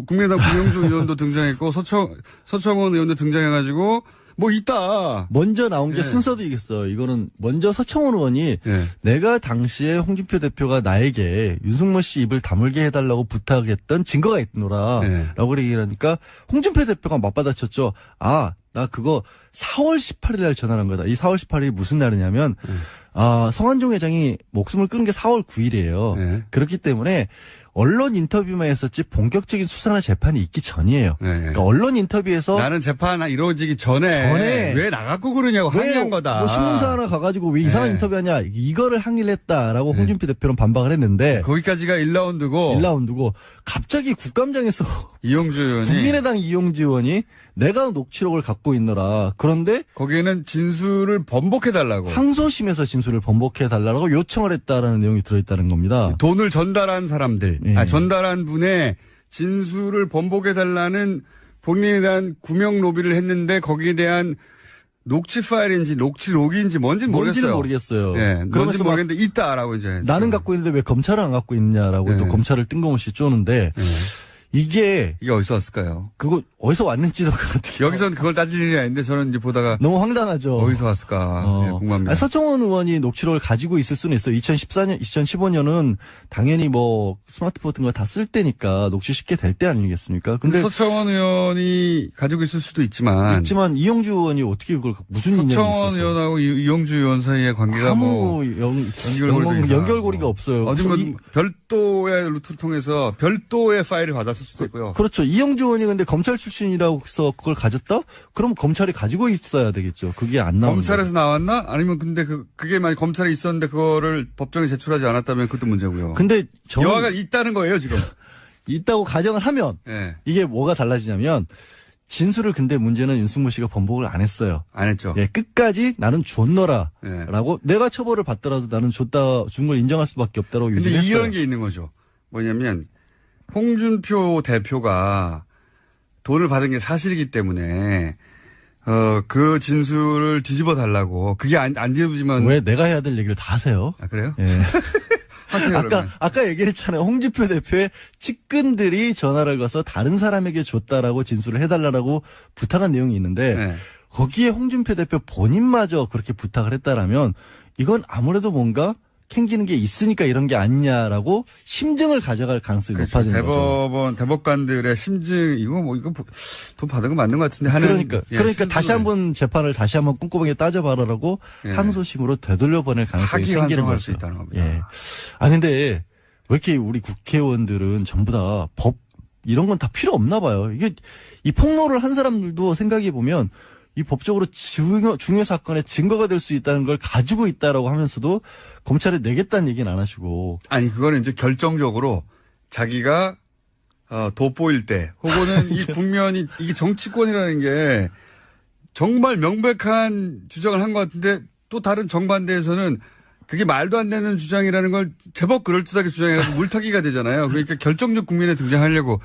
국민의당 이용주 의원도 등장했고 서청원 의원도 등장해가지고 뭐 있다. 먼저 나온 게 순서도 이겼어요. 이거는 먼저 서청원 의원이 내가 당시에 홍준표 대표가 나에게 윤승모 씨 입을 다물게 해달라고 부탁했던 증거가 있노라라고 얘기하니까 홍준표 대표가 맞받아쳤죠. 나 그거 4월 18일 날 전화를 한 거다. 이 4월 18일이 무슨 날이냐면 성완종 회장이 목숨을 끊은 게 4월 9일이에요. 그렇기 때문에 언론 인터뷰만 했었지 본격적인 수사나 재판이 있기 전이에요. 그러니까 언론 인터뷰에서 나는 재판 이루어지기 전에 왜 나갖고 그러냐고 항의한 거다. 뭐 신문사 하나 가가지고 왜 이상한 인터뷰하냐 이거를 항의를 했다라고 홍준표 대표는 반박을 했는데 거기까지가 1라운드고 갑자기 국감장에서 이용주 의원이 국민의당 이용주 의원이 내가 녹취록을 갖고 있노라. 그런데 거기에는 진술을 번복해달라고 항소심에서 진술을 번복해달라고 요청을 했다라는 내용이 들어있다는 겁니다. 돈을 전달한 사람들 전달한 분의 진술을 번복해달라는 본인에 대한 구명 로비를 했는데 거기에 대한 녹취 파일인지 녹취록인지 뭔지는 모르겠어요. 뭔지 모르겠는데 있다라고 이제 나는 갖고 있는데 왜 검찰은 안 갖고 있냐라고 또 검찰을 뜬금없이 쪼는데 이게 어디서 왔을까요? 그거 어디서 왔는지도 같아요. 여기서는 그걸 따질 일이 아닌데 저는 이제 보다가 너무 황당하죠. 어디서 왔을까 궁금합니다. 서청원 의원이 녹취록을 가지고 있을 수는 있어요. 2015년은 당연히 뭐 스마트폰 같은 거 다 쓸 때니까 녹취 쉽게 될 때 아니겠습니까? 근데 서청원 의원이 가지고 있을 수도 있지만 이용주 의원이 어떻게 그걸 무슨 인연이 있었어요? 서청원 의원하고 이용주 의원 사이의 관계가 아무 연결고리가 없어요. 어디 뭐 별도의 루트를 통해서 별도의 파일을 받았을 수도 있고요. 그렇죠. 이용주 의원이 근데 검찰 출신이라고 해서 그걸 가졌다? 그럼 검찰이 가지고 있어야 되겠죠. 그게 안 나오는 검찰에서 나왔나? 아니면 근데 그게 만약 검찰에 있었는데 그거를 법정에 제출하지 않았다면 그것도 문제고요. 근데 여하가 있다는 거예요, 지금. 있다고 가정을 하면 이게 뭐가 달라지냐면 진술을 근데 문제는 윤승모 씨가 번복을 안 했어요. 안 했죠. 끝까지 나는 줬노라라고 내가 처벌을 받더라도 나는 준 걸 인정할 수밖에 없다라고 근데 유지했어요. 이런 게 있는 거죠. 뭐냐면 홍준표 대표가 돈을 받은 게 사실이기 때문에 그 진술을 뒤집어 달라고. 그게 안 뒤집으면 왜 내가 해야 될 얘기를 다 하세요? 아 그래요? 예. 하세요. 그러면. 아까 얘기했잖아요. 홍준표 대표의 측근들이 전화를 가서 다른 사람에게 줬다라고 진술을 해달라고 부탁한 내용이 있는데 네. 거기에 홍준표 대표 본인마저 그렇게 부탁을 했다라면 이건 아무래도 뭔가 캥기는 게 있으니까 이런 게 아니냐라고 심증을 가져갈 가능성이 그렇죠. 높아지는 거죠. 대법관들의 심증 이거 돈 받은 거 맞는 것 같은데 하는. 그러니까 다시 한번 재판을 다시 한번 꼼꼼하게 따져봐라라고 예. 항소심으로 되돌려보낼 가능성이 생기는 파기환송할 거죠. 수 있다는 겁니다. 예. 아 근데 왜 이렇게 우리 국회의원들은 전부 다 법 이런 건 다 필요 없나 봐요. 이게 이 폭로를 한 사람들도 생각해 보면 이 법적으로 중요 사건의 증거가 될 수 있다는 걸 가지고 있다라고 하면서도 검찰에 내겠다는 얘기는 안 하시고. 아니 그거는 이제 결정적으로 자기가 돋보일 때 혹은 이 국면이 이게 정치권이라는 게 정말 명백한 주장을 한 것 같은데 또 다른 정반대에서는 그게 말도 안 되는 주장이라는 걸 제법 그럴듯하게 주장해가지고 물타기가 되잖아요. 그러니까 결정적 국면에 등장하려고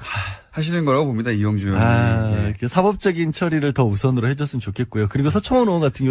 하시는 거라고 봅니다. 이용주 의원이. 사법적인 처리를 더 우선으로 해줬으면 좋겠고요. 그리고 서청원 의원 같은 경우